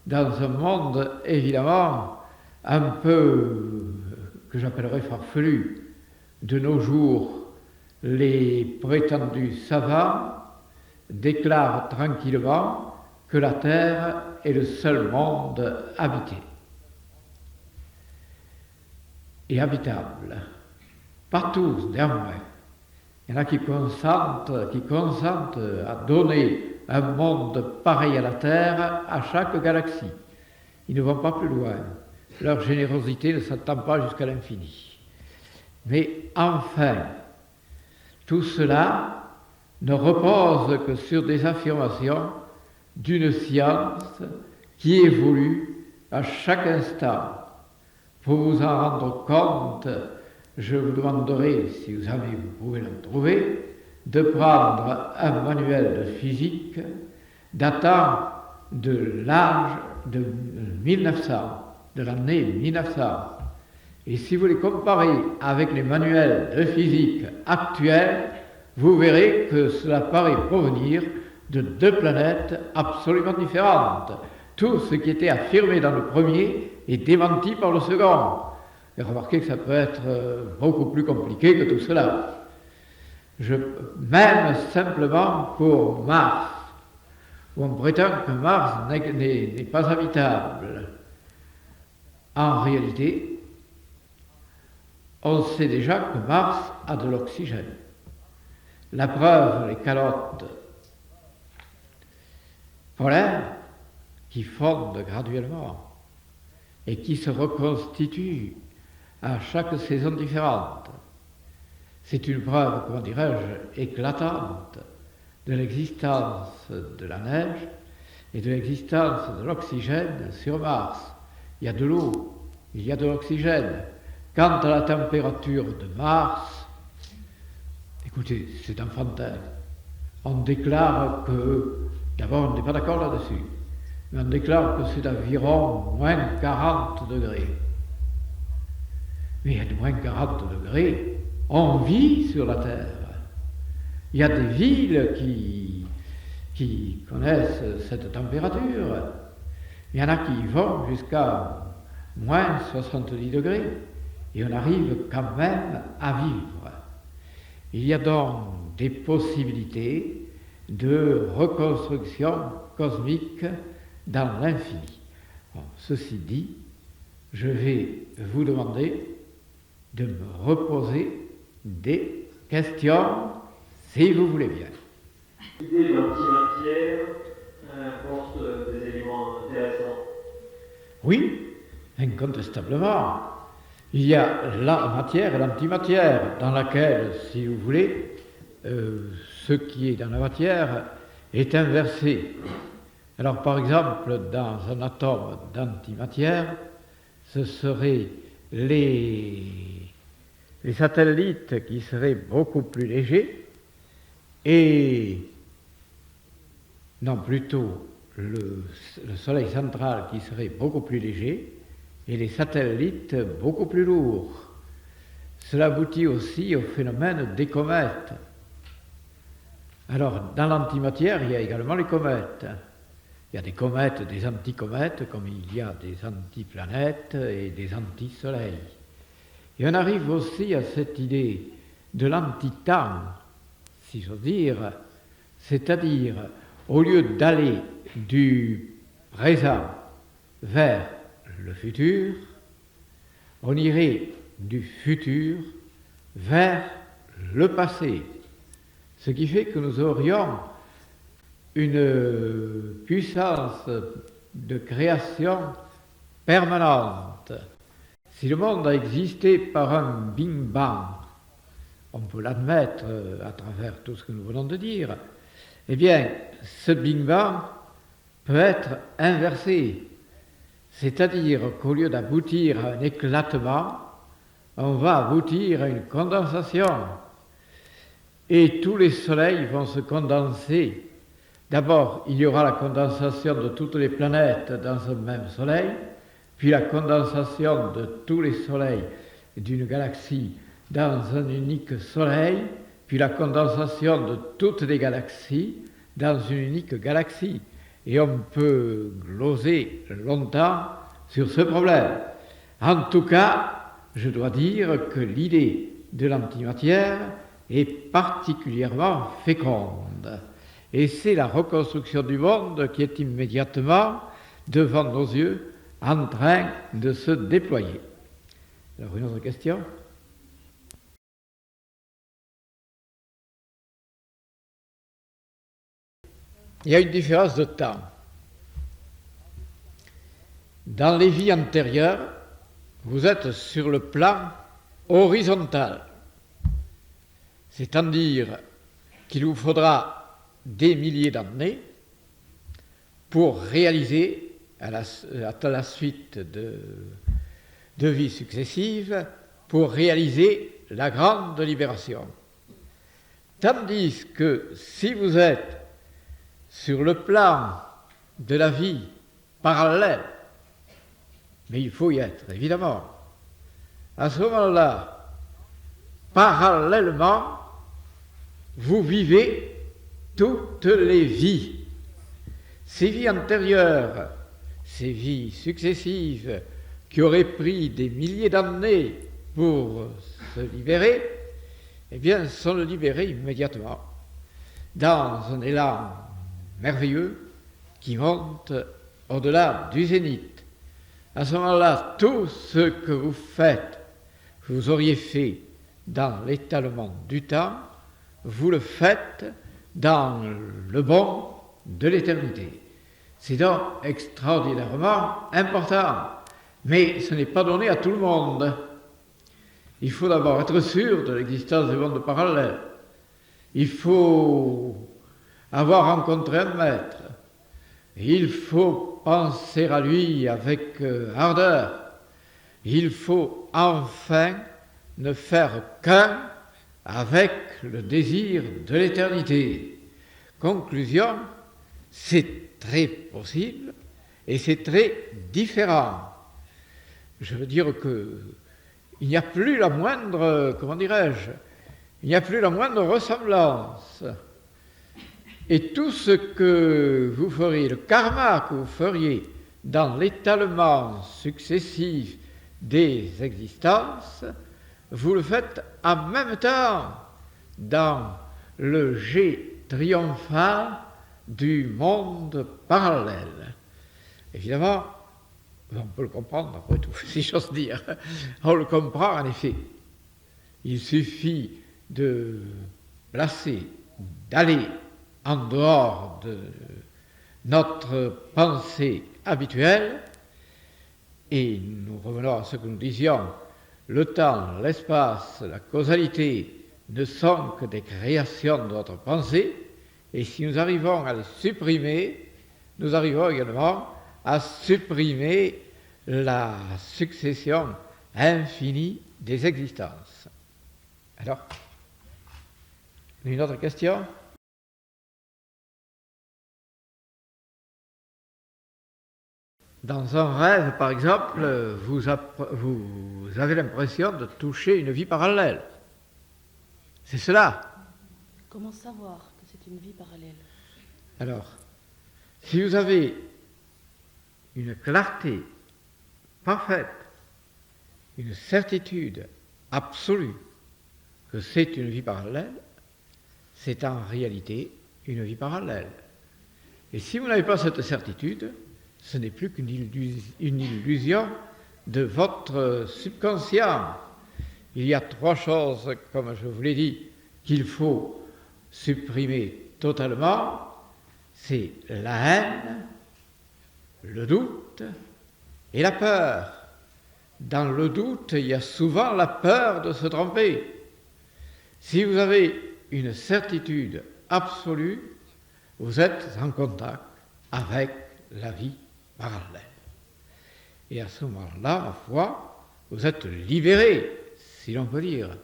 dans un monde évidemment un peu que j'appellerais farfelu. De nos jours, les prétendus savants déclarent tranquillement que la Terre est le seul monde habité et habitable. Pas tous, néanmoins. Il y en a qui consentent à donner un monde pareil à la Terre à chaque galaxie. Ils ne vont pas plus loin. Leur générosité ne s'attend pas jusqu'à l'infini. Mais enfin, tout cela ne repose que sur des affirmations d'une science qui évolue à chaque instant. Pour vous en rendre compte, je vous demanderai, si vous pouvez le trouver, de prendre un manuel de physique datant de l'âge de 1900, de l'année 1900. Et si vous les comparez avec les manuels de physique actuels, vous verrez que cela paraît provenir de deux planètes absolument différentes. Tout ce qui était affirmé dans le premier est démenti par le second. Et remarquez que ça peut être beaucoup plus compliqué que tout cela. Même simplement pour Mars, où on prétend que Mars n'est pas habitable. En réalité, on sait déjà que Mars a de l'oxygène. La preuve, les calottes polaires qui fondent graduellement et qui se reconstituent à chaque saison différente. C'est une preuve, comment dirais-je, éclatante de l'existence de la neige et de l'existence de l'oxygène sur Mars. Il y a de l'eau, il y a de l'oxygène. Quant à la température de Mars, écoutez, c'est enfantin. On déclare que, d'abord on n'est pas d'accord là-dessus, mais on déclare que c'est d'environ moins 40 degrés. Mais à moins 40 degrés, on vit sur la Terre. Il y a des villes qui connaissent cette température. Il y en a qui vont jusqu'à moins 70 degrés. Et on arrive quand même à vivre. Il y a donc des possibilités de reconstruction cosmique dans l'infini. Bon, ceci dit, je vais vous demander de me reposer des questions, si vous voulez bien. L'idée de l'antimatière porte des éléments intéressants. Oui, incontestablement. Il y a la matière et l'antimatière, dans laquelle, si vous voulez, ce qui est dans la matière est inversé. Alors, par exemple, dans un atome d'antimatière, ce seraient les les satellites qui seraient beaucoup plus légers, et non plutôt le Soleil central qui serait beaucoup plus léger, et les satellites beaucoup plus lourds. Cela aboutit aussi au phénomène des comètes. Alors, dans l'antimatière, il y a également les comètes. Il y a des comètes, des anticomètes, comme il y a des antiplanètes et des antisoleils. Et on arrive aussi à cette idée de l'antitemps, si j'ose dire, c'est-à-dire, au lieu d'aller du présent vers le futur, on irait du futur vers le passé. Ce qui fait que nous aurions une puissance de création permanente. Si le monde a existé par un Big Bang, on peut l'admettre à travers tout ce que nous venons de dire, eh bien, ce Big Bang peut être inversé. C'est-à-dire qu'au lieu d'aboutir à un éclatement, on va aboutir à une condensation. Et tous les soleils vont se condenser. D'abord, il y aura la condensation de toutes les planètes dans un même soleil, puis la condensation de tous les soleils d'une galaxie dans un unique soleil, puis la condensation de toutes les galaxies dans une unique galaxie. Et on peut gloser longtemps sur ce problème. En tout cas, je dois dire que l'idée de l'antimatière est particulièrement féconde. Et c'est la reconstruction du monde qui est immédiatement devant nos yeux en train de se déployer. Alors, une autre question ? Il y a une différence de temps. Dans les vies antérieures, vous êtes sur le plan horizontal, c'est-à-dire qu'il vous faudra des milliers d'années pour réaliser, à la suite de vies successives, pour réaliser la grande libération. Tandis que si vous êtes sur le plan de la vie parallèle, mais il faut y être, évidemment, à ce moment-là, parallèlement, vous vivez toutes les vies. Ces vies antérieures, ces vies successives qui auraient pris des milliers d'années pour se libérer, eh bien, sont libérées immédiatement dans un élan merveilleux qui monte au-delà du zénith. À ce moment-là, tout ce que vous faites, vous auriez fait dans l'étalement du temps, vous le faites dans le bond de l'éternité. C'est donc extraordinairement important, mais ce n'est pas donné à tout le monde. Il faut d'abord être sûr de l'existence des mondes parallèles. Il faut avoir rencontré un maître. Il faut penser à lui avec ardeur. Il faut enfin ne faire qu'un avec le désir de l'éternité. Conclusion, c'est très possible et c'est très différent. Je veux dire qu'il n'y a plus la moindre, il n'y a plus la moindre ressemblance. Et tout ce que vous feriez, le karma que vous feriez dans l'étalement successif des existences, vous le faites en même temps dans le jet triomphal du monde parallèle. Évidemment, on peut le comprendre après tout, si j'ose dire. On le comprend en effet. Il suffit de placer, d'aller en dehors de notre pensée habituelle, et nous revenons à ce que nous disions, le temps, l'espace, la causalité ne sont que des créations de notre pensée, et si nous arrivons à les supprimer, nous arrivons également à supprimer la succession infinie des existences. Alors, une autre question? Dans un rêve, par exemple, vous avez l'impression de toucher une vie parallèle. C'est cela. Comment savoir que c'est une vie parallèle? Alors, si vous avez une clarté parfaite, une certitude absolue que c'est une vie parallèle, c'est en réalité une vie parallèle. Et si vous n'avez pas cette certitude, ce n'est plus qu'une illusion de votre subconscient. Il y a 3 choses, comme je vous l'ai dit, qu'il faut supprimer totalement. C'est la haine, le doute et la peur. Dans le doute, il y a souvent la peur de se tromper. Si vous avez une certitude absolue, vous êtes en contact avec la vie parallèle. Et à ce moment-là, ma foi, vous êtes libérés, si l'on peut dire,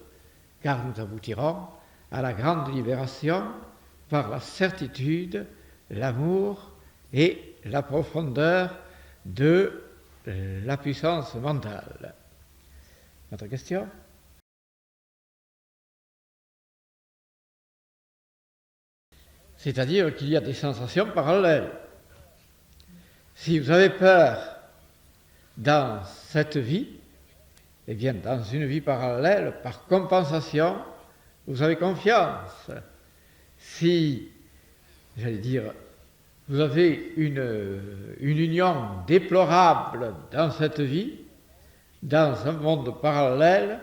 car nous aboutirons à la grande libération par la certitude, l'amour et la profondeur de la puissance mentale. Autre question? C'est-à-dire qu'il y a des sensations parallèles. Si vous avez peur dans cette vie, eh bien, dans une vie parallèle, par compensation, vous avez confiance. Si, j'allais dire, vous avez une union déplorable dans cette vie, dans un monde parallèle,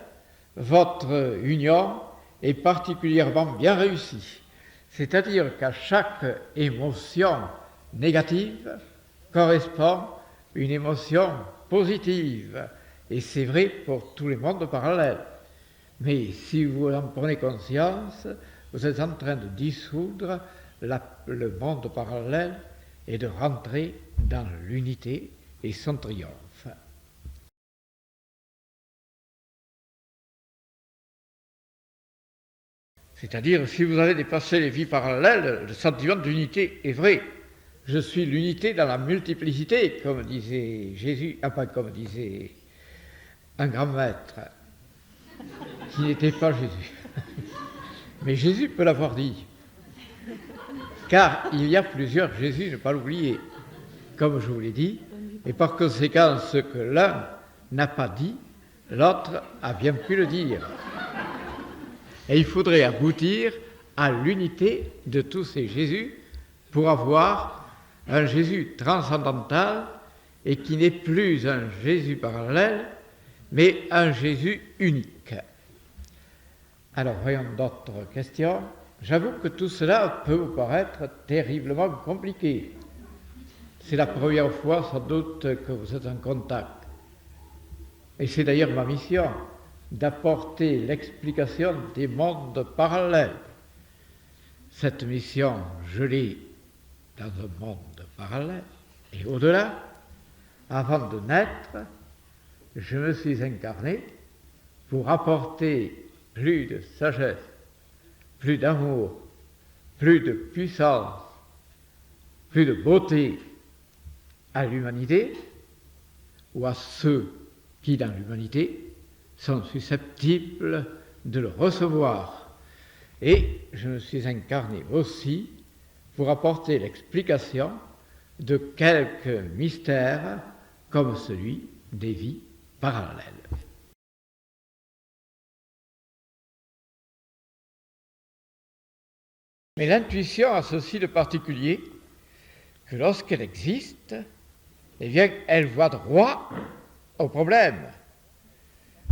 votre union est particulièrement bien réussie. C'est-à-dire qu'à chaque émotion négative correspond une émotion positive. Et c'est vrai pour tous les mondes parallèles. Mais si vous en prenez conscience, vous êtes en train de dissoudre le monde parallèle et de rentrer dans l'unité et son triomphe. C'est-à-dire, si vous avez dépassé les vies parallèles, le sentiment d'unité est vrai. Je suis l'unité dans la multiplicité, comme disait Jésus, pas comme disait un grand maître, qui n'était pas Jésus. Mais Jésus peut l'avoir dit. Car il y a plusieurs Jésus, ne pas l'oublier, comme je vous l'ai dit, et par conséquent, ce que l'un n'a pas dit, l'autre a bien pu le dire. Et il faudrait aboutir à l'unité de tous ces Jésus pour avoir un Jésus transcendantal et qui n'est plus un Jésus parallèle, mais un Jésus unique. Alors, voyons d'autres questions. J'avoue que tout cela peut vous paraître terriblement compliqué. C'est la première fois, sans doute, que vous êtes en contact. Et c'est d'ailleurs ma mission, d'apporter l'explication des mondes parallèles. Cette mission, je l'ai dans un monde parallèle et au-delà. Avant de naître, je me suis incarné pour apporter plus de sagesse, plus d'amour, plus de puissance, plus de beauté à l'humanité ou à ceux qui, dans l'humanité, sont susceptibles de le recevoir. Et je me suis incarné aussi pour apporter l'explication de quelques mystères comme celui des vies parallèles. Mais l'intuition a ceci de particulier que lorsqu'elle existe, eh bien, elle voit droit au problème.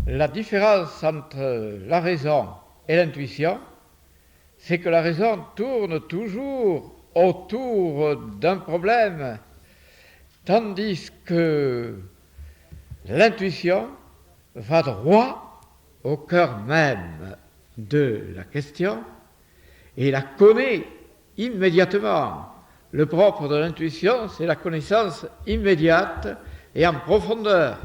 La différence entre la raison et l'intuition, c'est que la raison tourne toujours autour d'un problème, tandis que l'intuition va droit au cœur même de la question et la connaît immédiatement. Le propre de l'intuition, c'est la connaissance immédiate et en profondeur.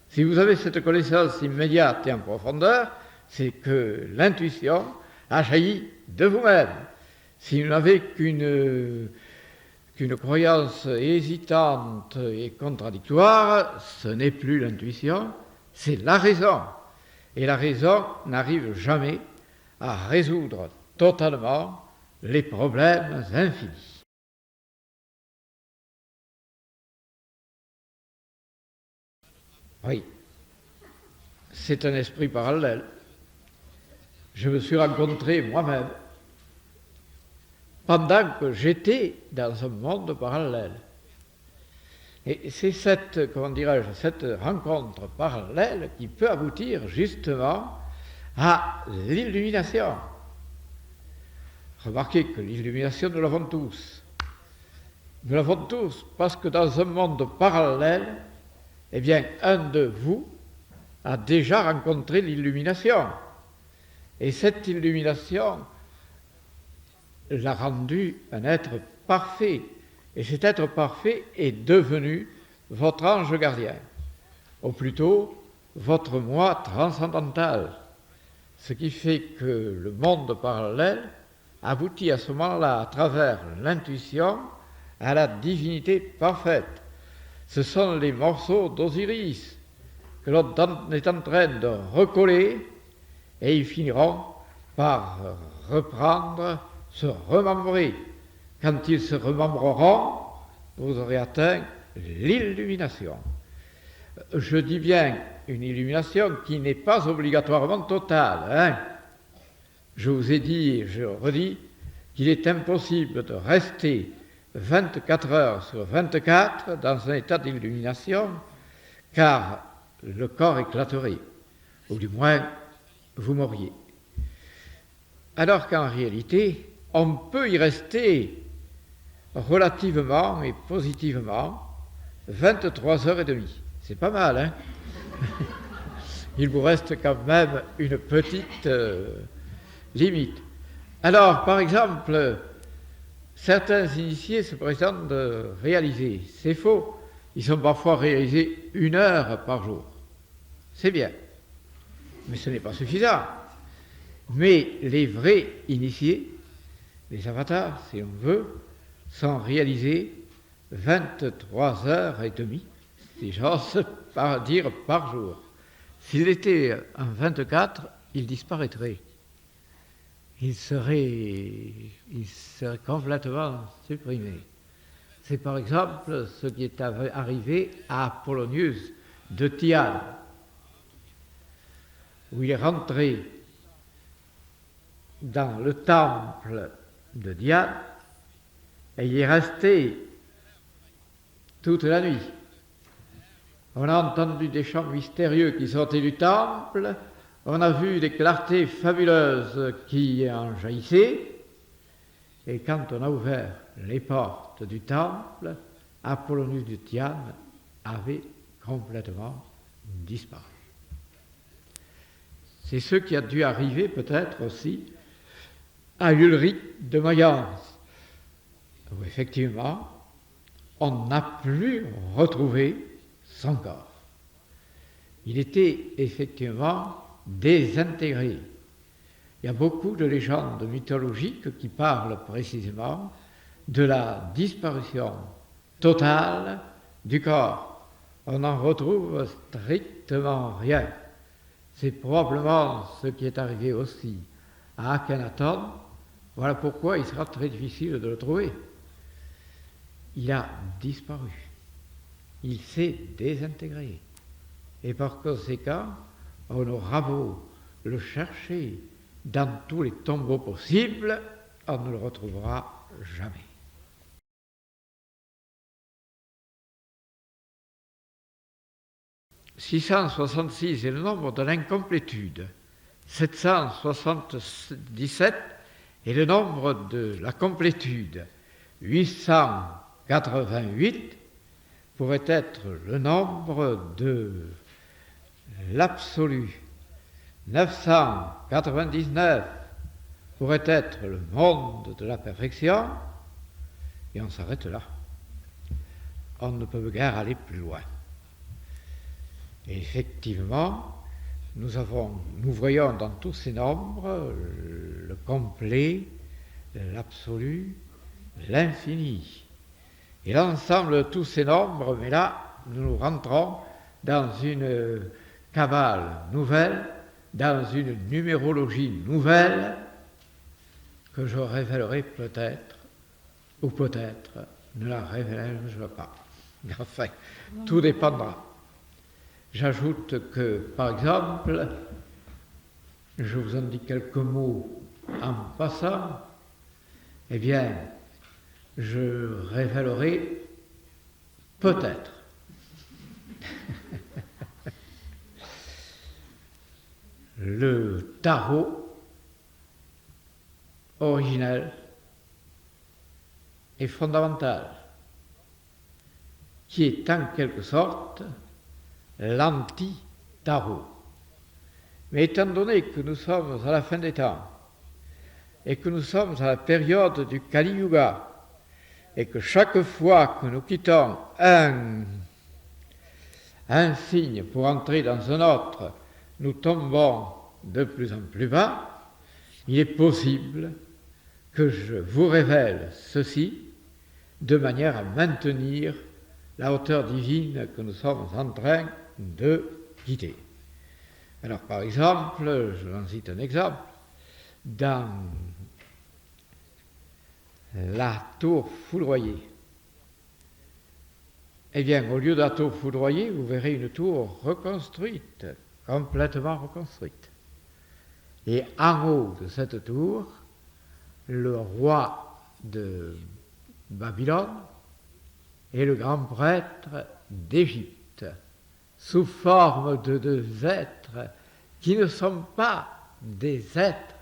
Si vous avez cette connaissance immédiate et en profondeur, c'est que l'intuition a jailli de vous-même. Si vous n'avez qu'une croyance hésitante et contradictoire, ce n'est plus l'intuition, c'est la raison. Et la raison n'arrive jamais à résoudre totalement les problèmes infinis. Oui, c'est un esprit parallèle. Je me suis rencontré moi-même pendant que j'étais dans un monde parallèle. Et c'est cette rencontre parallèle qui peut aboutir justement à l'illumination. Remarquez que l'illumination, nous l'avons tous. Nous l'avons tous parce que dans un monde parallèle, eh bien, un de vous a déjà rencontré l'illumination. Et cette illumination l'a rendu un être parfait. Et cet être parfait est devenu votre ange gardien, ou plutôt votre moi transcendantal. Ce qui fait que le monde parallèle aboutit à ce moment-là, à travers l'intuition, à la divinité parfaite. Ce sont les morceaux d'Osiris que l'on est en train de recoller et ils finiront par reprendre, se remembrer. Quand ils se remembreront, vous aurez atteint l'illumination. Je dis bien une illumination qui n'est pas obligatoirement totale. Je vous ai dit et je redis qu'il est impossible de rester 24 heures sur 24 dans un état d'illumination, car le corps éclaterait, ou du moins vous mourriez. Alors qu'en réalité, on peut y rester relativement et positivement 23 heures et demie. C'est pas mal, hein? Il vous reste quand même une petite limite. Alors, par exemple, certains initiés se prétendent réaliser. C'est faux. Ils sont parfois réalisés 1 heure par jour. C'est bien. Mais ce n'est pas suffisant. Mais les vrais initiés, les avatars, si on veut, sont réalisés 23 heures et demie, si j'ose dire par jour. S'il était en 24, il disparaîtrait. Il serait complètement supprimé. C'est par exemple ce qui est arrivé à Apollonius de Tyane, où il est rentré dans le temple de Diane et il est resté toute la nuit. On a entendu des chants mystérieux qui sortaient du temple, on a vu des clartés fabuleuses qui en jaillissaient, et quand on a ouvert les portes du temple, Apollonius de Tyane avait complètement disparu. C'est ce qui a dû arriver peut-être aussi à Ulrich de Mayence, où effectivement, on n'a plus retrouvé son corps. Il était effectivement désintégré. Il y a beaucoup de légendes mythologiques qui parlent précisément de la disparition totale du corps. On n'en retrouve strictement rien. C'est probablement ce qui est arrivé aussi à Akhenaton. Voilà pourquoi il sera très difficile de le trouver. Il a disparu. Il s'est désintégré. Et par conséquent, on aura beau le chercher dans tous les tombeaux possibles, on ne le retrouvera jamais. « 666 est le nombre de l'incomplétude. 777 est le nombre de la complétude. 888 pourrait être le nombre de l'absolu. 999 pourrait être le monde de la perfection, et on s'arrête là. On ne peut guère aller plus loin. Et effectivement, nous voyons dans tous ces nombres le complet, l'absolu, l'infini. Et l'ensemble de tous ces nombres, mais là, nous rentrons dans une cabale nouvelle, dans une numérologie nouvelle, que je révélerai peut-être, ou peut-être ne la révélerai pas. Enfin, tout dépendra. J'ajoute que, par exemple, je vous en dis quelques mots en passant, eh bien, je révélerai peut-être le tarot originel et fondamental, qui est en quelque sorte l'anti-tarot. Mais étant donné que nous sommes à la fin des temps, et que nous sommes à la période du Kali Yuga, et que chaque fois que nous quittons un signe pour entrer dans un autre, nous tombons de plus en plus bas, il est possible que je vous révèle ceci de manière à maintenir la hauteur divine que nous sommes en train de quitter. Alors par exemple, je vous en cite un exemple, dans la tour foudroyée, eh bien au lieu de la tour foudroyée, vous verrez une tour reconstruite, complètement reconstruite. Et en haut de cette tour, le roi de Babylone et le grand prêtre d'Égypte, sous forme de deux êtres qui ne sont pas des êtres,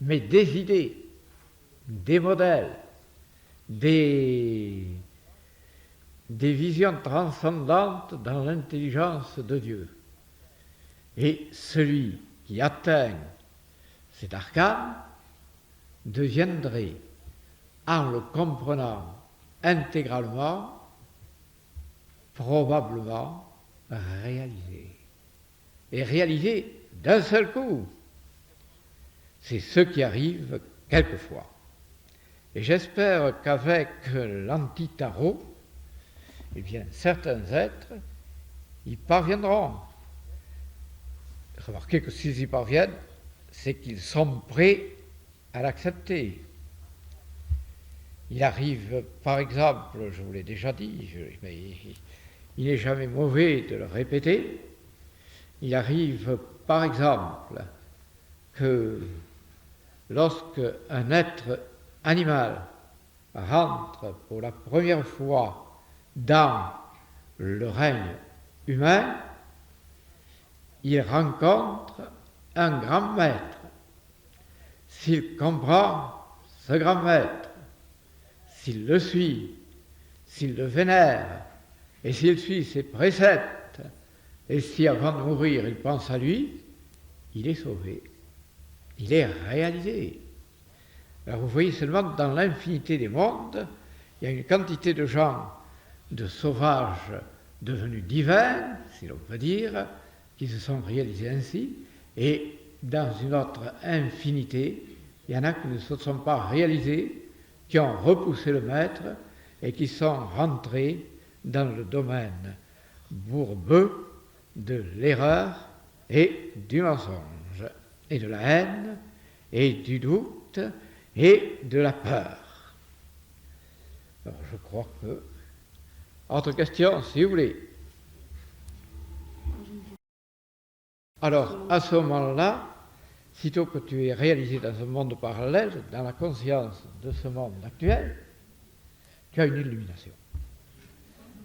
mais des idées, des modèles, des visions transcendantes dans l'intelligence de Dieu. Et celui qui atteint cet arcane deviendrait, en le comprenant intégralement, probablement réalisé. Et réalisé d'un seul coup. C'est ce qui arrive quelquefois. Et j'espère qu'avec l'anti-tarot, eh bien, certains êtres y parviendront. Remarquez que s'ils y parviennent, c'est qu'ils sont prêts à l'accepter. Il arrive, par exemple, je vous l'ai déjà dit, mais il n'est jamais mauvais de le répéter, il arrive, par exemple, que lorsque un être animal rentre pour la première fois dans le règne humain, il rencontre un grand maître. S'il comprend ce grand maître, s'il le suit, s'il le vénère, et s'il suit ses préceptes, et si avant de mourir il pense à lui, il est sauvé, il est réalisé. Alors vous voyez seulement dans l'infinité des mondes, il y a une quantité de gens, de sauvages devenus divins, si l'on peut dire, qui se sont réalisés ainsi, et dans une autre infinité, il y en a qui ne se sont pas réalisés, qui ont repoussé le maître et qui sont rentrés dans le domaine bourbeux de l'erreur et du mensonge, et de la haine, et du doute, et de la peur. Alors je crois que... Autre question, si vous voulez. Alors, à ce moment-là, sitôt que tu es réalisé dans un monde parallèle, dans la conscience de ce monde actuel, tu as une illumination,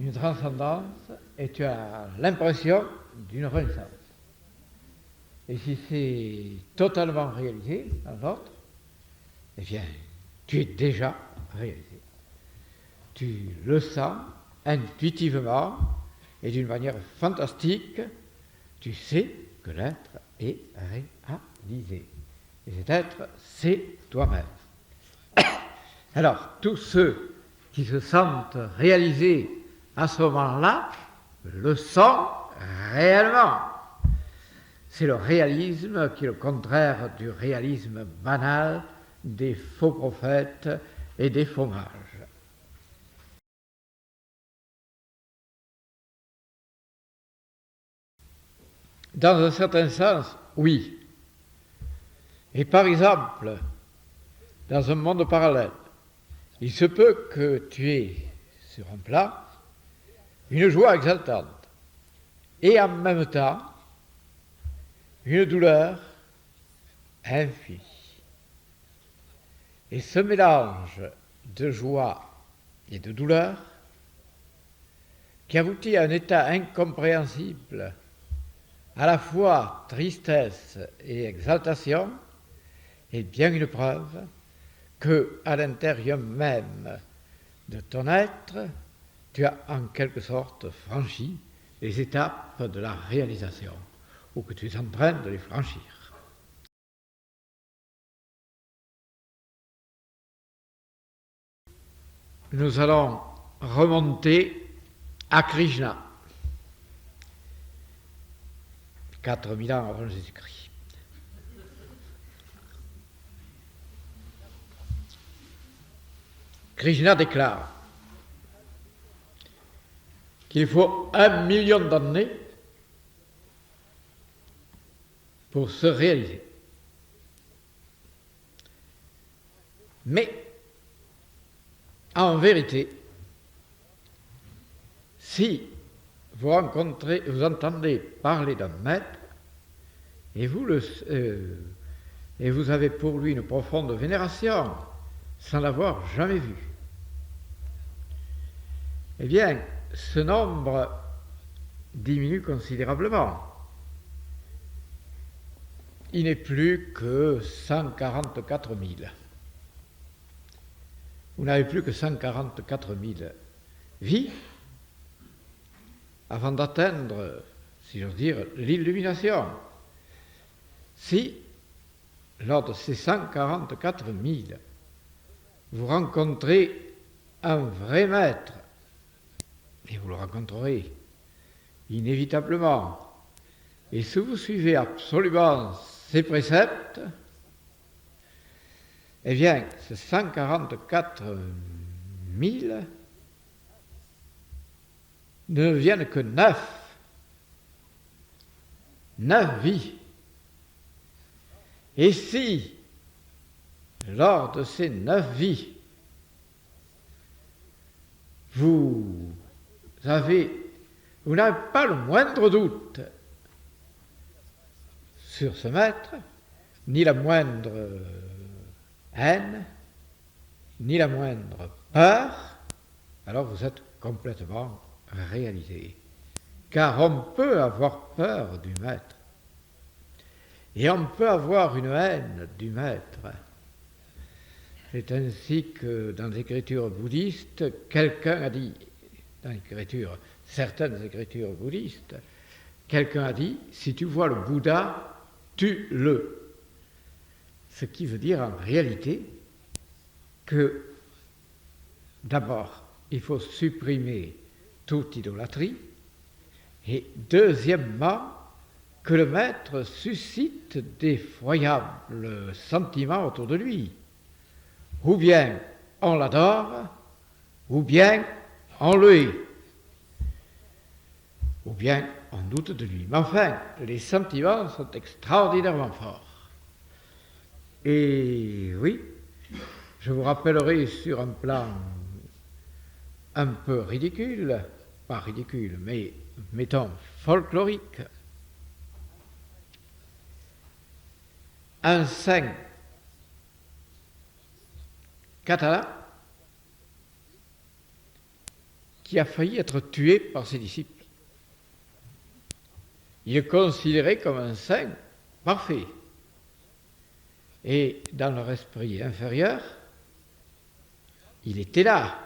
une transcendance, et tu as l'impression d'une renaissance. Et si c'est totalement réalisé dans l'autre, eh bien, tu es déjà réalisé. Tu le sens intuitivement et d'une manière fantastique, tu sais que l'être est réalisé. Et cet être, c'est toi-même. Alors, tous ceux qui se sentent réalisés à ce moment-là le sont réellement. c'est le réalisme qui est le contraire du réalisme banal des faux prophètes et des faux mages. Dans un certain sens, oui. Et par exemple, dans un monde parallèle, il se peut que tu aies sur un plat une joie exaltante et en même temps une douleur infinie. Et ce mélange de joie et de douleur qui aboutit à un état incompréhensible, à la fois tristesse et exaltation, est bien une preuve que, à l'intérieur même de ton être, tu as en quelque sorte franchi les étapes de la réalisation, ou que tu es en train de les franchir. Nous allons remonter à Krishna, 4000 ans avant Jésus-Christ. Krishna déclare qu'il faut 1 million d'années pour se réaliser. Mais, en vérité, si vous entendez parler d'un maître, et vous avez pour lui une profonde vénération, sans l'avoir jamais vu, eh bien, ce nombre diminue considérablement. Il n'est plus que 144 000. Vous n'avez plus que 144 000 vies avant d'atteindre, si j'ose dire, l'illumination. Si, lors de ces 144 000, vous rencontrez un vrai maître, et vous le rencontrerez inévitablement, et si vous suivez absolument ses préceptes, eh bien, ces 144 000 ne viennent que 9 vies. Et si, lors de ces 9 vies, vous n'avez pas le moindre doute sur ce maître, ni la moindre haine, ni la moindre peur, alors vous êtes complètement réalisé. Car on peut avoir peur du maître, et on peut avoir une haine du maître. C'est ainsi que dans l'écriture bouddhiste, quelqu'un a dit, certaines écritures bouddhistes, quelqu'un a dit, si tu vois le Bouddha, tue-le. Ce qui veut dire en réalité que, d'abord, il faut supprimer toute idolâtrie, et deuxièmement, que le maître suscite d'effroyables sentiments autour de lui. Ou bien on l'adore, ou bien on le hait, ou bien on doute de lui. Mais enfin, les sentiments sont extraordinairement forts. Et oui, je vous rappellerai sur un plan un peu ridicule, pas ridicule, mais mettons folklorique, un saint catalan qui a failli être tué par ses disciples. Il est considéré comme un saint parfait. Et dans leur esprit inférieur, il était là.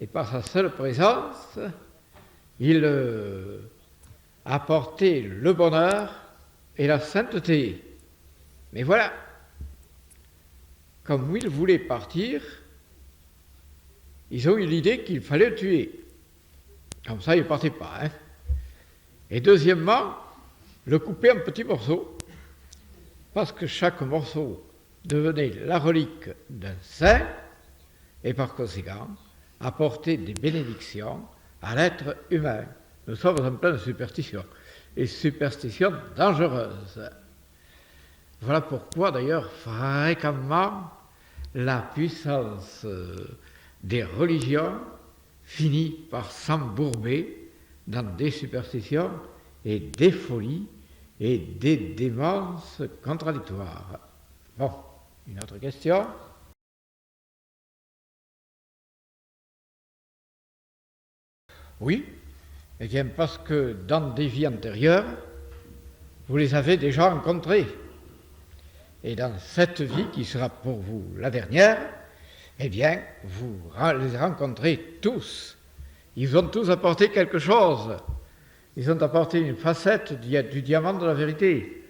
Et par sa seule présence, il apportait le bonheur et la sainteté. Mais voilà, comme il voulait partir, ils ont eu l'idée qu'il fallait le tuer. Comme ça, il ne partait pas. Et deuxièmement, le couper en petits morceaux, parce que chaque morceau devenait la relique d'un saint, et par conséquent apporter des bénédictions à l'être humain. Nous sommes en pleine superstition, et superstition dangereuse. Voilà pourquoi d'ailleurs fréquemment la puissance des religions finit par s'embourber dans des superstitions et des folies et des démences contradictoires. Bon, une autre question? Oui, eh bien parce que dans des vies antérieures, vous les avez déjà rencontrés. Et dans cette vie qui sera pour vous la dernière, eh bien, vous les rencontrez tous. Ils ont tous apporté quelque chose. Ils ont apporté une facette du diamant de la vérité.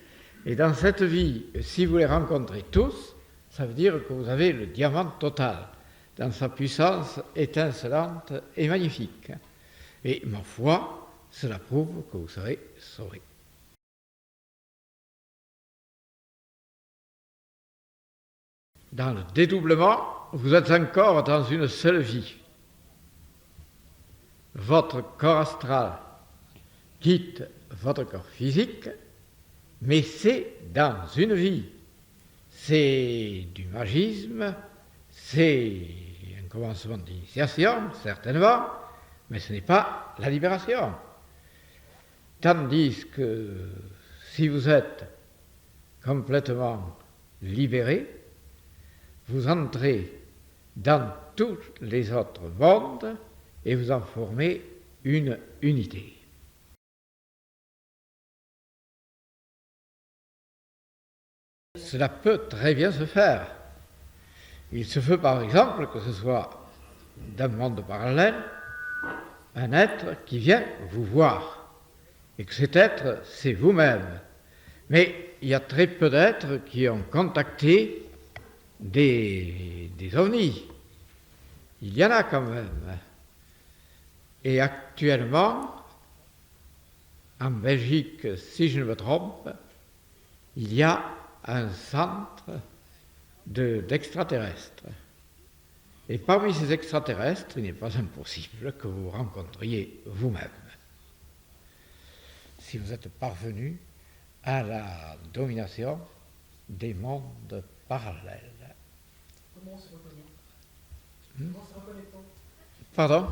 Et dans cette vie, si vous les rencontrez tous, ça veut dire que vous avez le diamant total, dans sa puissance étincelante et magnifique. Et ma foi, cela prouve que vous serez sauvés. Dans le dédoublement, vous êtes encore dans une seule vie. Votre corps astral quitte votre corps physique, mais c'est dans une vie. C'est du magisme, c'est un commencement d'initiation, certainement, mais ce n'est pas la libération. Tandis que si vous êtes complètement libéré, vous entrez dans tous les autres mondes et vous en formez une unité. Cela peut très bien se faire. Il se peut par exemple que ce soit d'un monde parallèle un être qui vient vous voir et que cet être c'est vous-même. Mais il y a très peu d'êtres qui ont contacté des ovnis. Il y en a quand même. Et actuellement, en Belgique, si je ne me trompe, il y a un centre d'extraterrestres. Et parmi ces extraterrestres, il n'est pas impossible que vous rencontriez vous-même, si vous êtes parvenu à la domination des mondes parallèles. Comment on se reconnaît Comment se reconnaît-on? Pardon?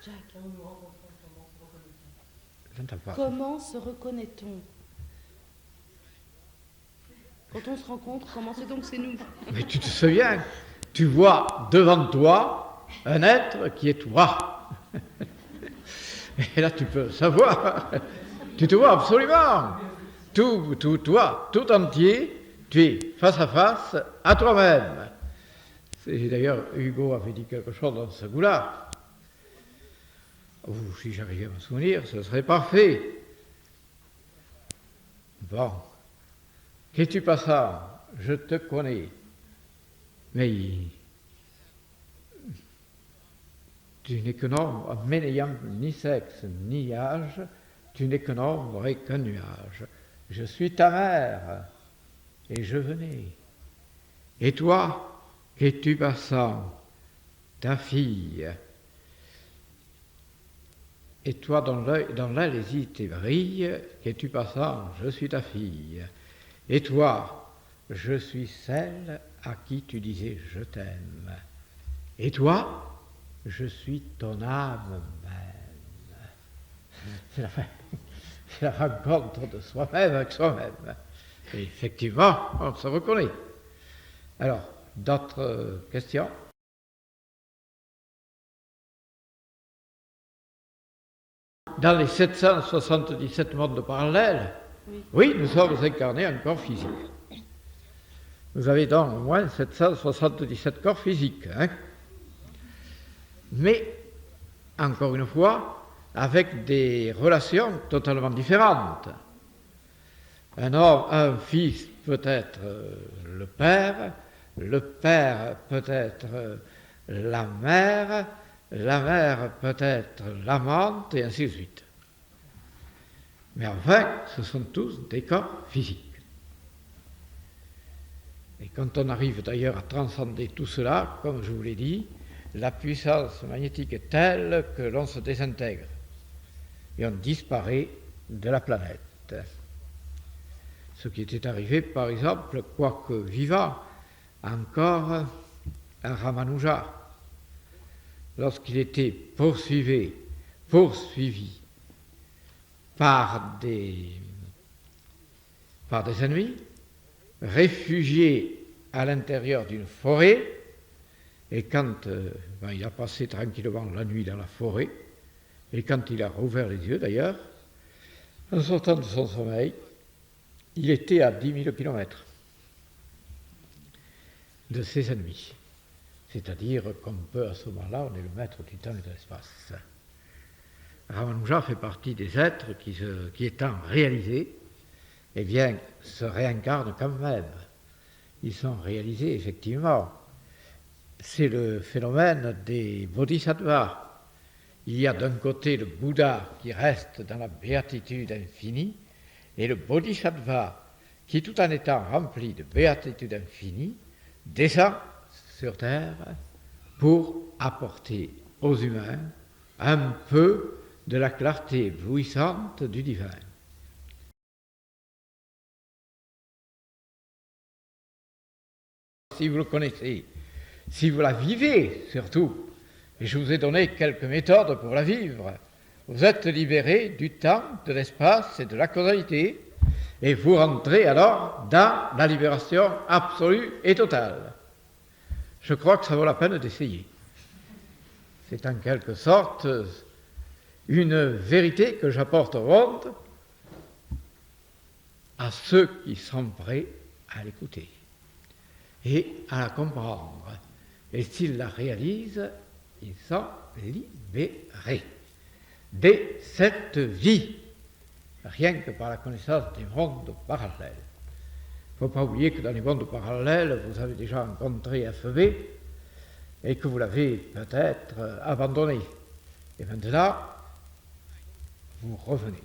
Jacques, quand nous nous rencontrons, comment se reconnaît-on? Je n'entends pas. Comment se reconnaît-on? Quand on se rencontre, comment c'est donc c'est nous? Mais tu te souviens, tu vois devant toi un être qui est toi. Et là tu peux savoir, tu te vois absolument. Toi, tout entier, tu es face à face à toi-même. D'ailleurs, Hugo avait dit quelque chose dans ce goût-là. Si j'arrivais à me souvenir, ce serait parfait. Bon. Qu'es-tu passant? Je te connais. Mais tu n'es que nombre, mais n'ayant ni sexe ni âge, tu n'es que nombre et qu'un nuage. Je suis ta mère, et je venais. Et toi, qu'es-tu passant? Ta fille. Et toi, dans l'œil les yeux brille, qu'es-tu passant? Je suis ta fille. Et toi, je suis celle à qui tu disais je t'aime. Et toi, je suis ton âme même. C'est la rencontre de soi-même avec soi-même. Et effectivement, on se reconnaît. Alors, d'autres questions? Dans les 777 mondes parallèles, oui, nous sommes incarnés en corps physique. Vous avez donc au moins 777 corps physiques. Hein? Mais, encore une fois, avec des relations totalement différentes. Un fils peut être le père peut être la mère peut être l'amante, et ainsi de suite. Mais enfin, ce sont tous des corps physiques. Et quand on arrive d'ailleurs à transcender tout cela, comme je vous l'ai dit, la puissance magnétique est telle que l'on se désintègre et on disparaît de la planète. Ce qui était arrivé, par exemple, quoique vivant, encore à Ramanuja, lorsqu'il était poursuivi par des ennemis, réfugié à l'intérieur d'une forêt, et quand il a passé tranquillement la nuit dans la forêt, et quand il a rouvert les yeux d'ailleurs, en sortant de son sommeil, il était à 10 000 kilomètres de ses ennemis. C'est-à-dire qu'on peut à ce moment-là, on est le maître du temps et de l'espace. Ramanuja fait partie des êtres qui étant réalisés, eh bien, se réincarnent quand même. Ils sont réalisés, effectivement. C'est le phénomène des bodhisattvas. Il y a d'un côté le Bouddha qui reste dans la béatitude infinie, et le bodhisattva qui, tout en étant rempli de béatitude infinie, descend sur terre pour apporter aux humains un peu de la clarté éblouissante du divin. Si vous le connaissez, si vous la vivez surtout, et je vous ai donné quelques méthodes pour la vivre, vous êtes libéré du temps, de l'espace et de la causalité, et vous rentrez alors dans la libération absolue et totale. Je crois que ça vaut la peine d'essayer. C'est en quelque sorte une vérité que j'apporte au monde à ceux qui sont prêts à l'écouter et à la comprendre. Et s'ils la réalisent, ils sont libérés dès cette vie, rien que par la connaissance des mondes parallèles. Il ne faut pas oublier que dans les mondes parallèles, vous avez déjà rencontré FB et que vous l'avez peut-être abandonné. Et maintenant, vous revenez.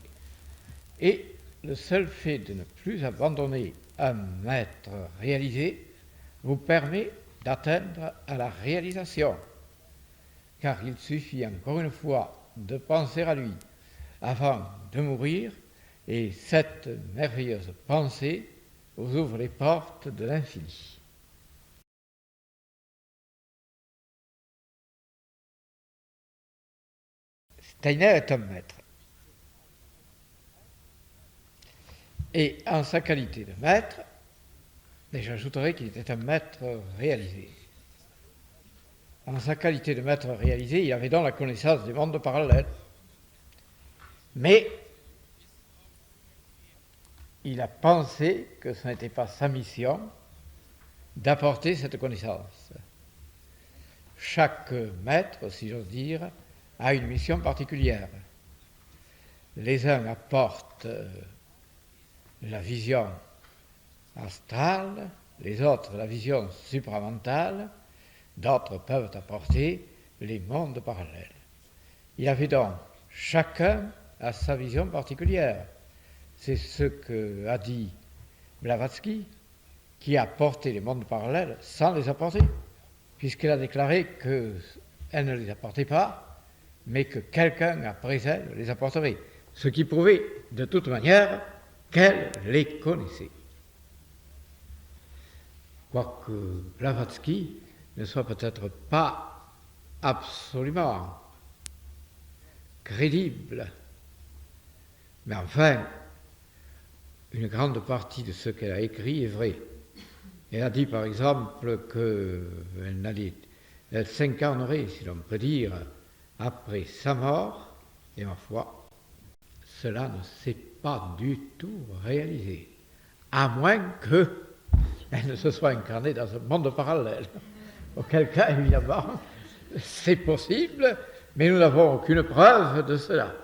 Et le seul fait de ne plus abandonner un maître réalisé vous permet d'atteindre à la réalisation. Car il suffit encore une fois de penser à lui avant de mourir, et cette merveilleuse pensée vous ouvre les portes de l'infini. Steiner est un maître. Et en sa qualité de maître, et j'ajouterai qu'il était un maître réalisé. En sa qualité de maître réalisé, il avait donc la connaissance des mondes parallèles. Mais il a pensé que ce n'était pas sa mission d'apporter cette connaissance. Chaque maître, si j'ose dire, a une mission particulière. Les uns apportent la vision astrale, les autres la vision supramentale, d'autres peuvent apporter les mondes parallèles. Il y avait donc chacun a sa vision particulière. C'est ce qu'a dit Blavatsky, qui a porté les mondes parallèles sans les apporter, puisqu'il a déclaré qu'elle ne les apportait pas, mais que quelqu'un après elle les apporterait. Ce qui prouvait de toute manière qu'elle les connaissait. Quoique Blavatsky ne soit peut-être pas absolument crédible, mais enfin, une grande partie de ce qu'elle a écrit est vrai. Elle a dit par exemple qu'elle s'incarnerait, si l'on peut dire, après sa mort, et ma foi, cela ne s'est pas du tout réalisé, à moins qu'elle ne se soit incarnée dans un monde parallèle, auquel cas, évidemment, c'est possible, mais nous n'avons aucune preuve de cela.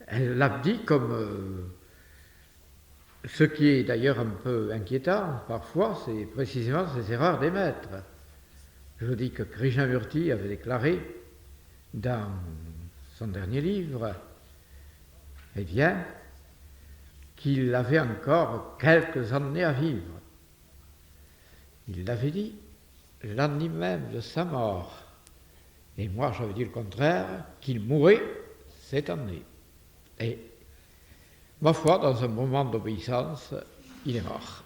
Elle l'a dit comme ce qui est d'ailleurs un peu inquiétant parfois, c'est précisément ces erreurs des maîtres. Je dis que Krishnamurti avait déclaré dans son dernier livre, Eh bien, qu'il avait encore quelques années à vivre. Il l'avait dit l'année même de sa mort. Et moi, j'avais dit le contraire, qu'il mourrait cette année. Et, ma foi, dans un moment d'obéissance, il est mort.